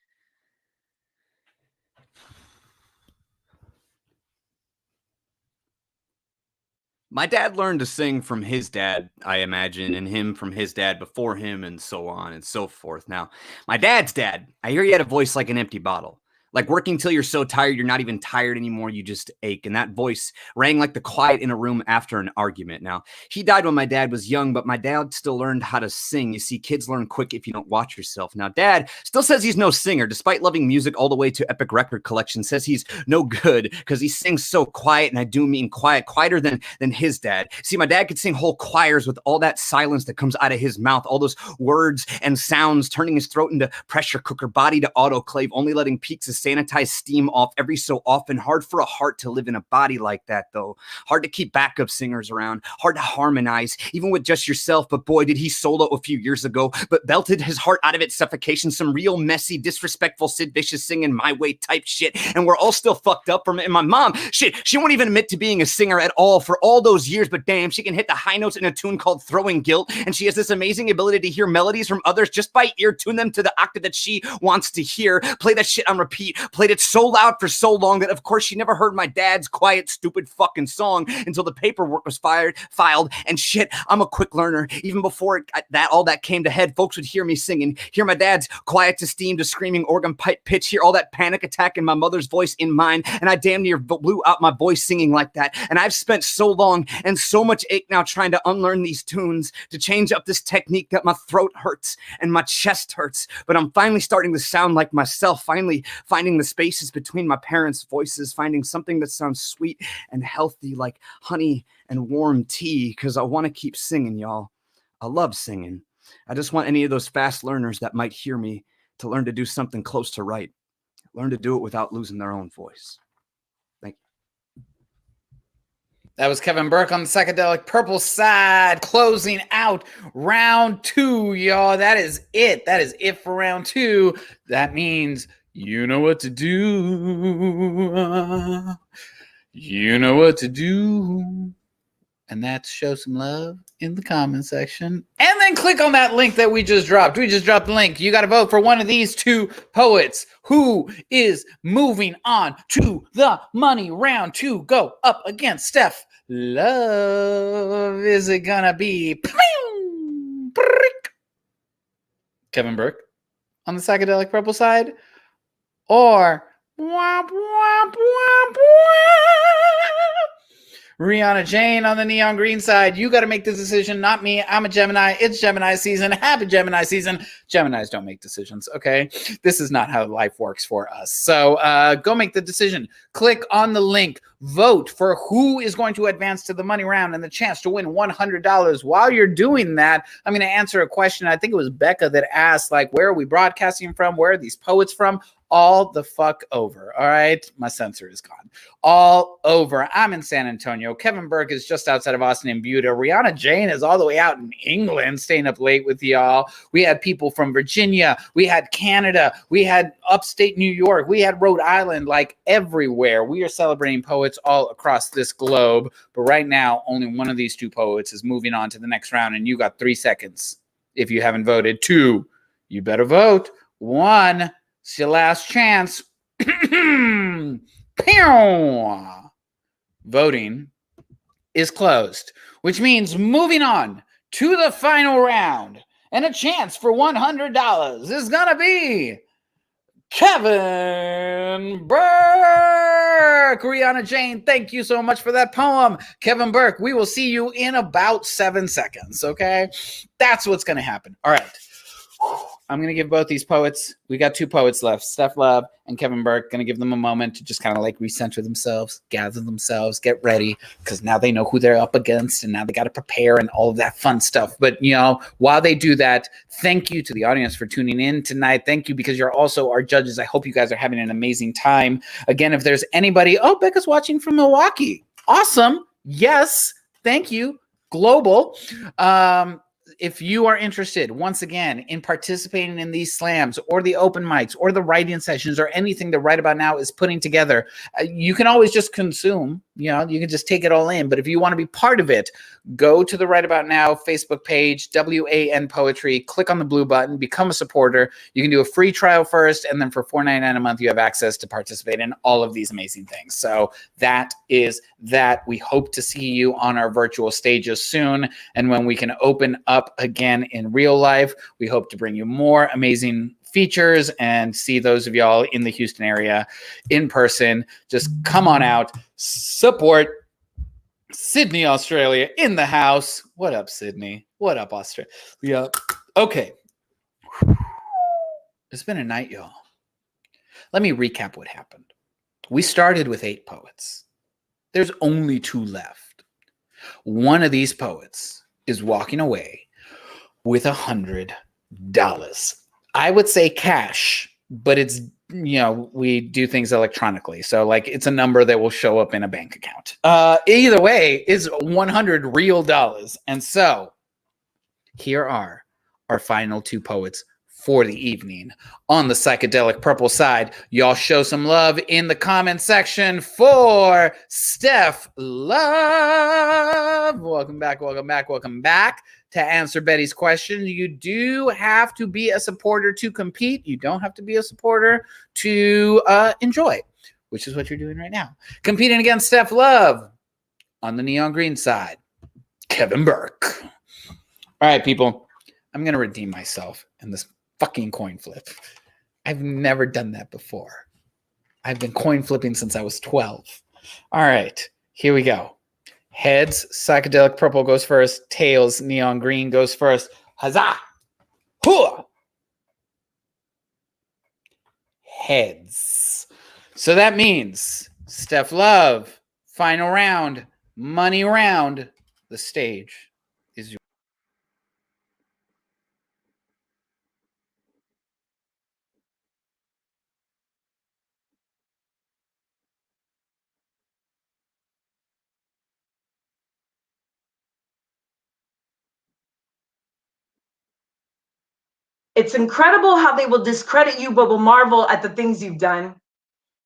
My dad learned to sing from his dad, I imagine, and him from his dad before him, and so on and so forth. Now, my dad's dad, I hear he had a voice like an empty bottle. Like working till you're so tired, you're not even tired anymore, you just ache. And that voice rang like the quiet in a room after an argument. Now, he died when my dad was young, but my dad still learned how to sing. You see, kids learn quick if you don't watch yourself. Now, Dad still says he's no singer, despite loving music all the way to Epic Record Collection, says he's no good because he sings so quiet, and I do mean quiet, quieter than his dad. See, my dad could sing whole choirs with all that silence that comes out of his mouth, all those words and sounds, turning his throat into pressure cooker, body to autoclave, only letting peaks of sanitized steam off every so often. Hard for a heart to live in a body like that, though. Hard to keep backup singers around. Hard to harmonize, even with just yourself. But boy, did he solo a few years ago, but belted his heart out of its suffocation. Some real messy, disrespectful, Sid Vicious singing my way type shit. And we're all still fucked up from it. And my mom, shit, she won't even admit to being a singer at all for all those years. But damn, she can hit the high notes in a tune called Throwing Guilt. And she has this amazing ability to hear melodies from others just by ear, tune them to the octave that she wants to hear, play that shit on repeat, played it so loud for so long that of course she never heard my dad's quiet, stupid fucking song until the paperwork was filed. And shit, I'm a quick learner. Even before all that came to head, folks would hear me singing, hear my dad's quiet to steam to screaming organ pipe pitch, hear all that panic attack in my mother's voice in mine, and I damn near blew out my voice singing like that. And I've spent so long and so much ache now trying to unlearn these tunes, to change up this technique that my throat hurts and my chest hurts. But I'm finally starting to sound like myself, finally finding the spaces between my parents' voices, finding something that sounds sweet and healthy like honey and warm tea, because I want to keep singing, y'all. I love singing. I just want any of those fast learners that might hear me to learn to do something close to right. Learn to do it without losing their own voice. Thank you. That was Kevin Burke on the psychedelic purple side, closing out round 2, y'all. That is it. That is it for round 2. That means you know what to do. You know what to do. And that's show some love in the comment section. And then click on that link that we just dropped. We just dropped the link. You got to vote for one of these two poets who is moving on to the money round to go up against Steph. Love. Is it going to be Kevin Burke on the psychedelic purple side? Or Rianna Jane on the neon green side? You got to make the decision, not me. I'm a Gemini. It's Gemini season. Happy Gemini season. Geminis don't make decisions, okay? This is not how life works for us. So go make the decision. Click on the link. Vote for who is going to advance to the money round and the chance to win $100. While you're doing that, I'm going to answer a question. I think it was Becca that asked, like, where are we broadcasting from? Where are these poets from? All the fuck over. All right. My sensor is gone. All over. I'm in San Antonio. Kevin Burke is just outside of Austin and Buda. Rianna Jane is all the way out in England, staying up late with y'all. We had people from Virginia. We had Canada. We had upstate New York. We had Rhode Island, like everywhere. We are celebrating poets all across this globe. But right now, only one of these two poets is moving on to the next round. And you got 3 seconds. If you haven't voted, 2, you better vote. 1, it's your last chance. Voting is closed, which means moving on to the final round. And a chance for $100 is going to be Kevin Burke. Rianna Jane, thank you so much for that poem. Kevin Burke, we will see you in about 7 seconds, okay? That's what's going to happen. All right. I'm going to give both these poets, we got 2 poets left, Steph Love and Kevin Burke, going to give them a moment to just kind of like recenter themselves, gather themselves, get ready, because now they know who they're up against and now they got to prepare and all of that fun stuff. But, you know, while they do that, thank you to the audience for tuning in tonight. Thank you because you're also our judges. I hope you guys are having an amazing time. Again, if there's anybody, oh, Becca's watching from Milwaukee. Awesome. Yes. Thank you. Global. If you are interested, once again, in participating in these slams or the open mics or the writing sessions or anything that Right About Now is putting together, you can always just consume, you know, you can just take it all in. But if you want to be part of it, go to the Right About Now Facebook page, WAN Poetry, click on the blue button, become a supporter. You can do a free trial first, and then for $4.99 a month, you have access to participate in all of these amazing things. So that is that. We hope to see you on our virtual stages soon. And when we can open up again in real life, we hope to bring you more amazing features and see those of y'all in the Houston area in person. Just come on out, support. Sydney, Australia in the house. What up, Sydney? What up, Australia? Okay. It's been a night, y'all. Let me recap what happened. We started with 8 poets. There's only 2 left. One of these poets is walking away with $100. I would say cash, but it's, you know, we do things electronically. So like it's a number that will show up in a bank account. Either way, it's 100 real dollars. And so here are our final 2 poets for the evening. On the psychedelic purple side, y'all show some love in the comment section for Steph Love. Welcome back, welcome back, welcome back. To answer Betty's question, you do have to be a supporter to compete. You don't have to be a supporter to enjoy, which is what you're doing right now. Competing against Steph Love on the neon green side, Kevin Burke. All right, people, I'm going to redeem myself in this fucking coin flip. I've never done that before. I've been coin flipping since I was 12. All right, here we go. Heads, psychedelic purple goes first. Tails, neon green goes first. Huzzah! Hooah! Heads. So that means Steph Love, final round, money round. The stage is yours. It's incredible how they will discredit you but will marvel at the things you've done,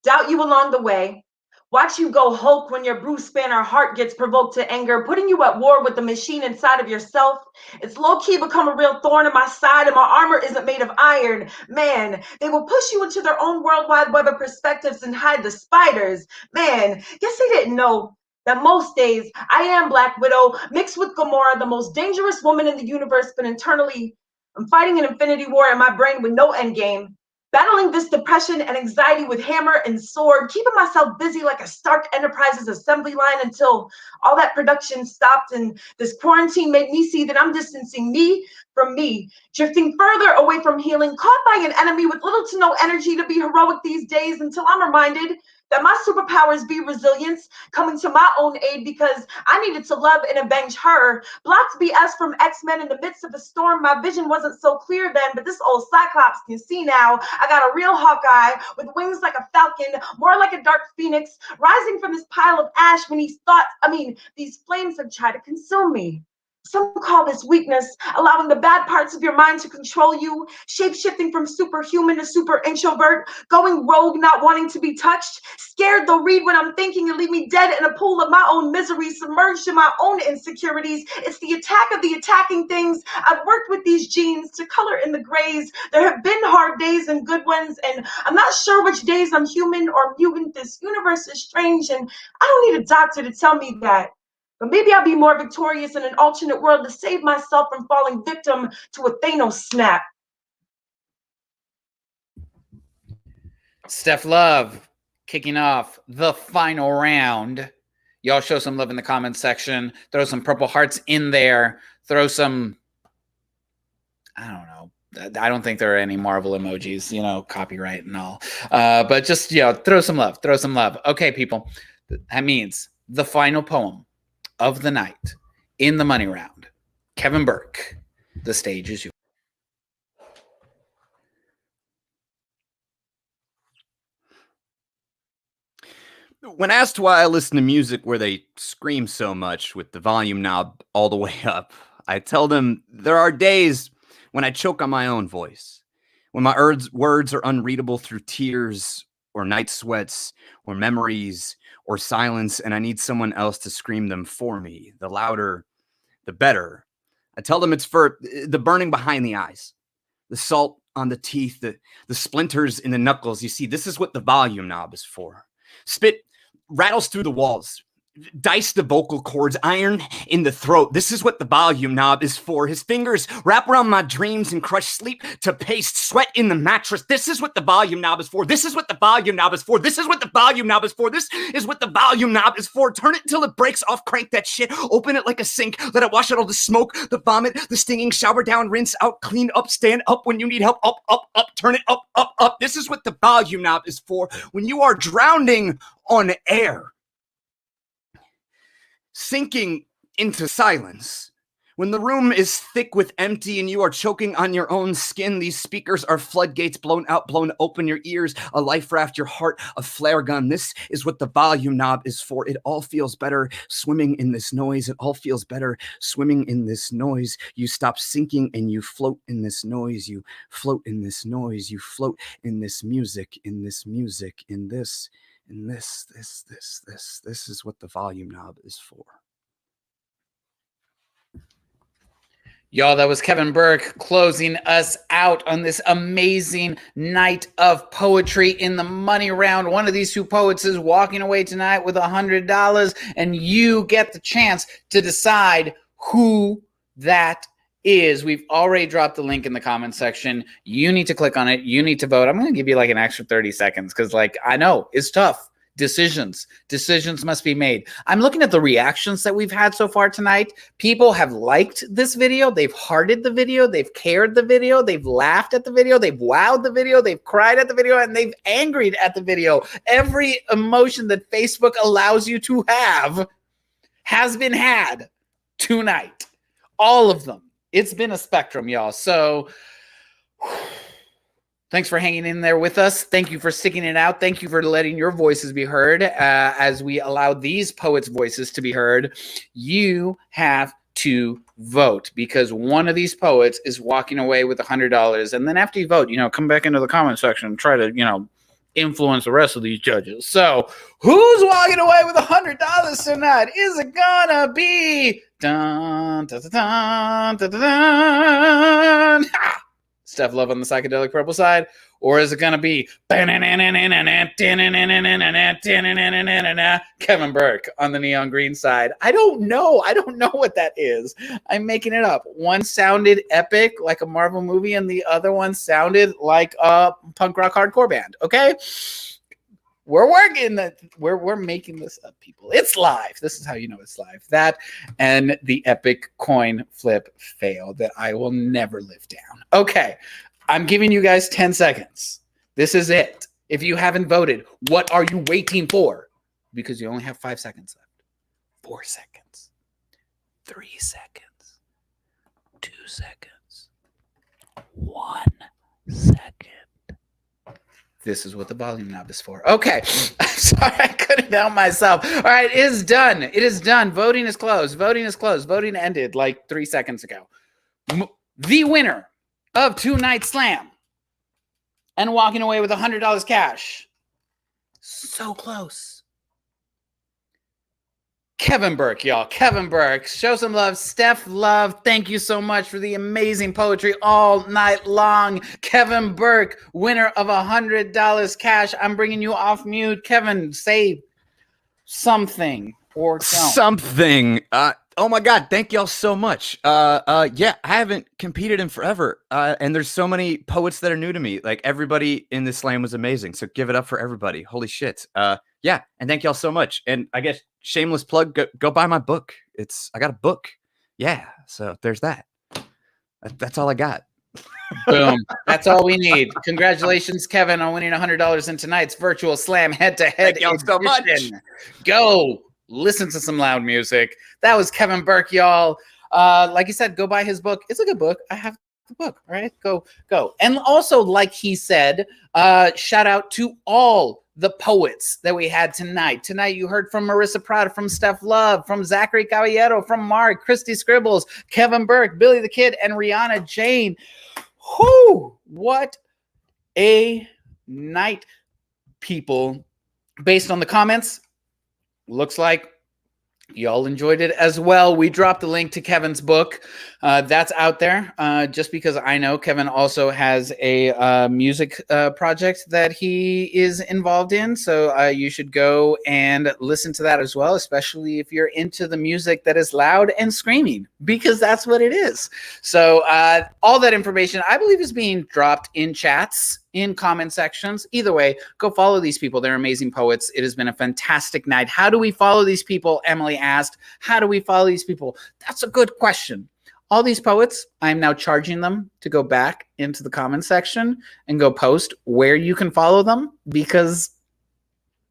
doubt you along the way, Watch you go Hulk when your Bruce Banner heart gets provoked to anger, putting you at war with the machine inside of yourself. It's low-key become a real thorn in my side, and my armor isn't made of iron. Man, they will push you into their own worldwide web of perspectives and hide the spiders. Man, guess they didn't know that most days I am Black Widow, mixed with Gamora, the most dangerous woman in the universe, but internally I'm fighting an infinity war in my brain with no end game. Battling this depression and anxiety with hammer and sword, keeping myself busy like a Stark Enterprises assembly line until all that production stopped and this quarantine made me see that I'm distancing me from me, drifting further away from healing, caught by an enemy with little to no energy to be heroic these days until I'm reminded that my superpowers be resilience, coming to my own aid because I needed to love and avenge her. Blocked BS from X-Men in the midst of a storm. My vision wasn't so clear then, but this old Cyclops can see now. I got a real Hawkeye with wings like a falcon, more like a dark phoenix, rising from this pile of ash when these flames have tried to consume me. Some call this weakness, allowing the bad parts of your mind to control you, shape-shifting from superhuman to super introvert, going rogue, not wanting to be touched, scared they'll read what I'm thinking and leave me dead in a pool of my own misery, submerged in my own insecurities. It's the attack of the attacking things. I've worked with these genes to color in the grays. There have been hard days and good ones, and I'm not sure which days I'm human or mutant. This universe is strange, and I don't need a doctor to tell me that. But maybe I'll be more victorious in an alternate world to save myself from falling victim to a Thanos snap. Steph Love kicking off the final round. Y'all show some love in the comments section. Throw some purple hearts in there. Throw some, I don't know. I don't think there are any Marvel emojis, copyright and all. But just, throw some love. Throw some love. Okay, people. That means the final poem of the night in the money round. Kevin Burke, the stage is yours. When asked why I listen to music where they scream so much with the volume knob all the way up, I tell them there are days when I choke on my own voice, when my words are unreadable through tears or night sweats or memories or silence, and I need someone else to scream them for me. The louder, the better. I tell them it's for the burning behind the eyes, the salt on the teeth, the splinters in the knuckles. You see, this is what the volume knob is for. Spit rattles through the walls, dice the vocal cords, iron in the throat. This is what the volume knob is for. His fingers wrap around my dreams and crush sleep to paste, sweat in the mattress. This is what the volume knob is for. This is what the volume knob is for. This is what the volume knob is for. This is what the volume knob is for. Turn it until it breaks off, crank that shit, open it like a sink, let it wash out all the smoke, the vomit, the stinging, shower down, rinse out, clean up, stand up when you need help, up, up, up, turn it up, up, up. This is what the volume knob is for. When you are drowning on air, sinking into silence. When the room is thick with empty and you are choking on your own skin, these speakers are floodgates blown out, blown open your ears, a life raft, your heart, a flare gun. This is what the volume knob is for. It all feels better swimming in this noise. It all feels better swimming in this noise. You stop sinking and you float in this noise. You float in this noise. You float in this music, in this music, in this. And this is what the volume knob is for. Y'all, that was Kevin Burke closing us out on this amazing night of poetry in the money round. One of these two poets is walking away tonight with $100, and you get the chance to decide who that is. We've already dropped the link in the comment section. You need to click on it. You need to vote. I'm going to give you like an extra 30 seconds because I know it's tough. Decisions must be made. I'm looking at the reactions that we've had so far tonight. People have liked this video. They've hearted the video. They've cared the video. They've laughed at the video. They've wowed the video. They've cried at the video, and they've angried at the video. Every emotion that Facebook allows you to have has been had tonight. All of them. It's been a spectrum, y'all. So thanks for hanging in there with us. Thank you for sticking it out. Thank you for letting your voices be heard as we allow these poets' voices to be heard. You have to vote because one of these poets is walking away with $100. And then after you vote, come back into the comment section and try to, influence the rest of these judges. So who's walking away with $100 tonight? Is it gonna be dun, dun, dun, dun, dun, dun, dun. Steph Love on the psychedelic purple side? Or is it going to be Kevin Burke on the neon green side? I don't know. I don't know what that is. I'm making it up. One sounded epic, like a Marvel movie, and the other one sounded like a punk rock hardcore band. Okay? We're working that. We're making this up, people. It's live. This is how you know it's live. That and the epic coin flip fail that I will never live down. Okay. I'm giving you guys 10 seconds. This is it. If you haven't voted, what are you waiting for? Because you only have 5 seconds left. 4 seconds. 3 seconds. 2 seconds. 1 second. This is what the volume knob is for. Okay. I'm sorry, I couldn't help myself. All right, it is done. It is done. Voting is closed. Voting is closed. Voting ended like 3 seconds ago. The winner of Two-Night Slam and walking away with $100 cash. So close. Kevin Burke, y'all. Kevin Burke. Show some love. Steph Love, thank you so much for the amazing poetry all night long. Kevin Burke, winner of $100 cash. I'm bringing you off mute. Kevin, say something or don't. Something. Oh my God, thank y'all so much. Yeah, I haven't competed in forever. And there's so many poets that are new to me. Like everybody in this slam was amazing. So give it up for everybody. Holy shit. Yeah, and thank y'all so much. And I guess shameless plug, go buy my book. I got a book. Yeah, so there's that. That's all I got. Boom. That's all we need. Congratulations, Kevin, on winning $100 in tonight's virtual slam head-to-head Thank y'all so much. Go listen to some loud music. That was Kevin Burke, y'all. Like he said, go buy his book. It's a good book. I have the book. All right, go. And also, like he said, shout out to all the poets that we had tonight. Tonight, you heard from Marissa Prada, from Steph Love, from Zachary Caballero, from Marc, Kristi Scribbles, Kevin Burke, Billie the Kid, and Rianna Jane. Whoo! What a night, people. Based on the comments, looks like y'all enjoyed it as well. We dropped the link to Kevin's book. That's out there just because I know Kevin also has a music project that he is involved in. So you should go and listen to that as well, especially if you're into the music that is loud and screaming, because that's what it is. So all that information, I believe, is being dropped in chats, in comment sections. Either way, go follow these people. They're amazing poets. It has been a fantastic night. How do we follow these people? Emily asked. How do we follow these people? That's a good question. All these poets, I'm now charging them to go back into the comment section and go post where you can follow them, because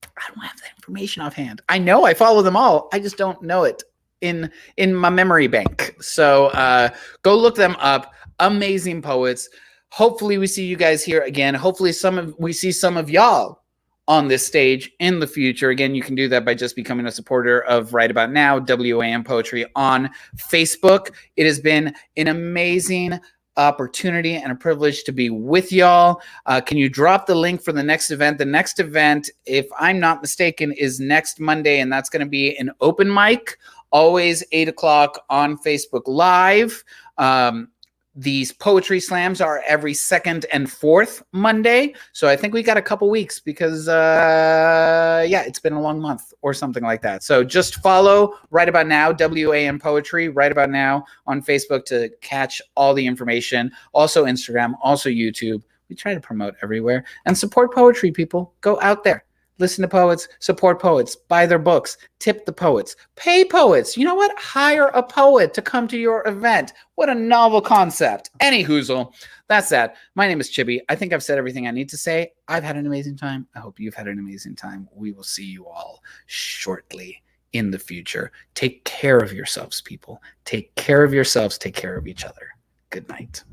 I don't have that information offhand. I know I follow them all. I just don't know it in my memory bank. So go look them up. Amazing poets. Hopefully we see you guys here again. Hopefully we see some of y'all on this stage in the future. Again, you can do that by just becoming a supporter of Right About Now, WAM Poetry on Facebook. It has been an amazing opportunity and a privilege to be with y'all. Can you drop the link for the next event? The next event, if I'm not mistaken, is next Monday, and that's going to be an open mic, always 8 o'clock on Facebook Live. These poetry slams are every second and fourth Monday. So I think we got a couple weeks because, yeah, it's been a long month or something like that. So just follow Right About Now, WAM Poetry, Right About Now on Facebook to catch all the information. Also Instagram, also YouTube. We try to promote everywhere. And support poetry, people. Go out there. Listen to poets, support poets, buy their books, tip the poets, pay poets. You know what? Hire a poet to come to your event. What a novel concept. Any hoozle. That's that. My name is Chibbi. I think I've said everything I need to say. I've had an amazing time. I hope you've had an amazing time. We will see you all shortly in the future. Take care of yourselves, people. Take care of yourselves. Take care of each other. Good night.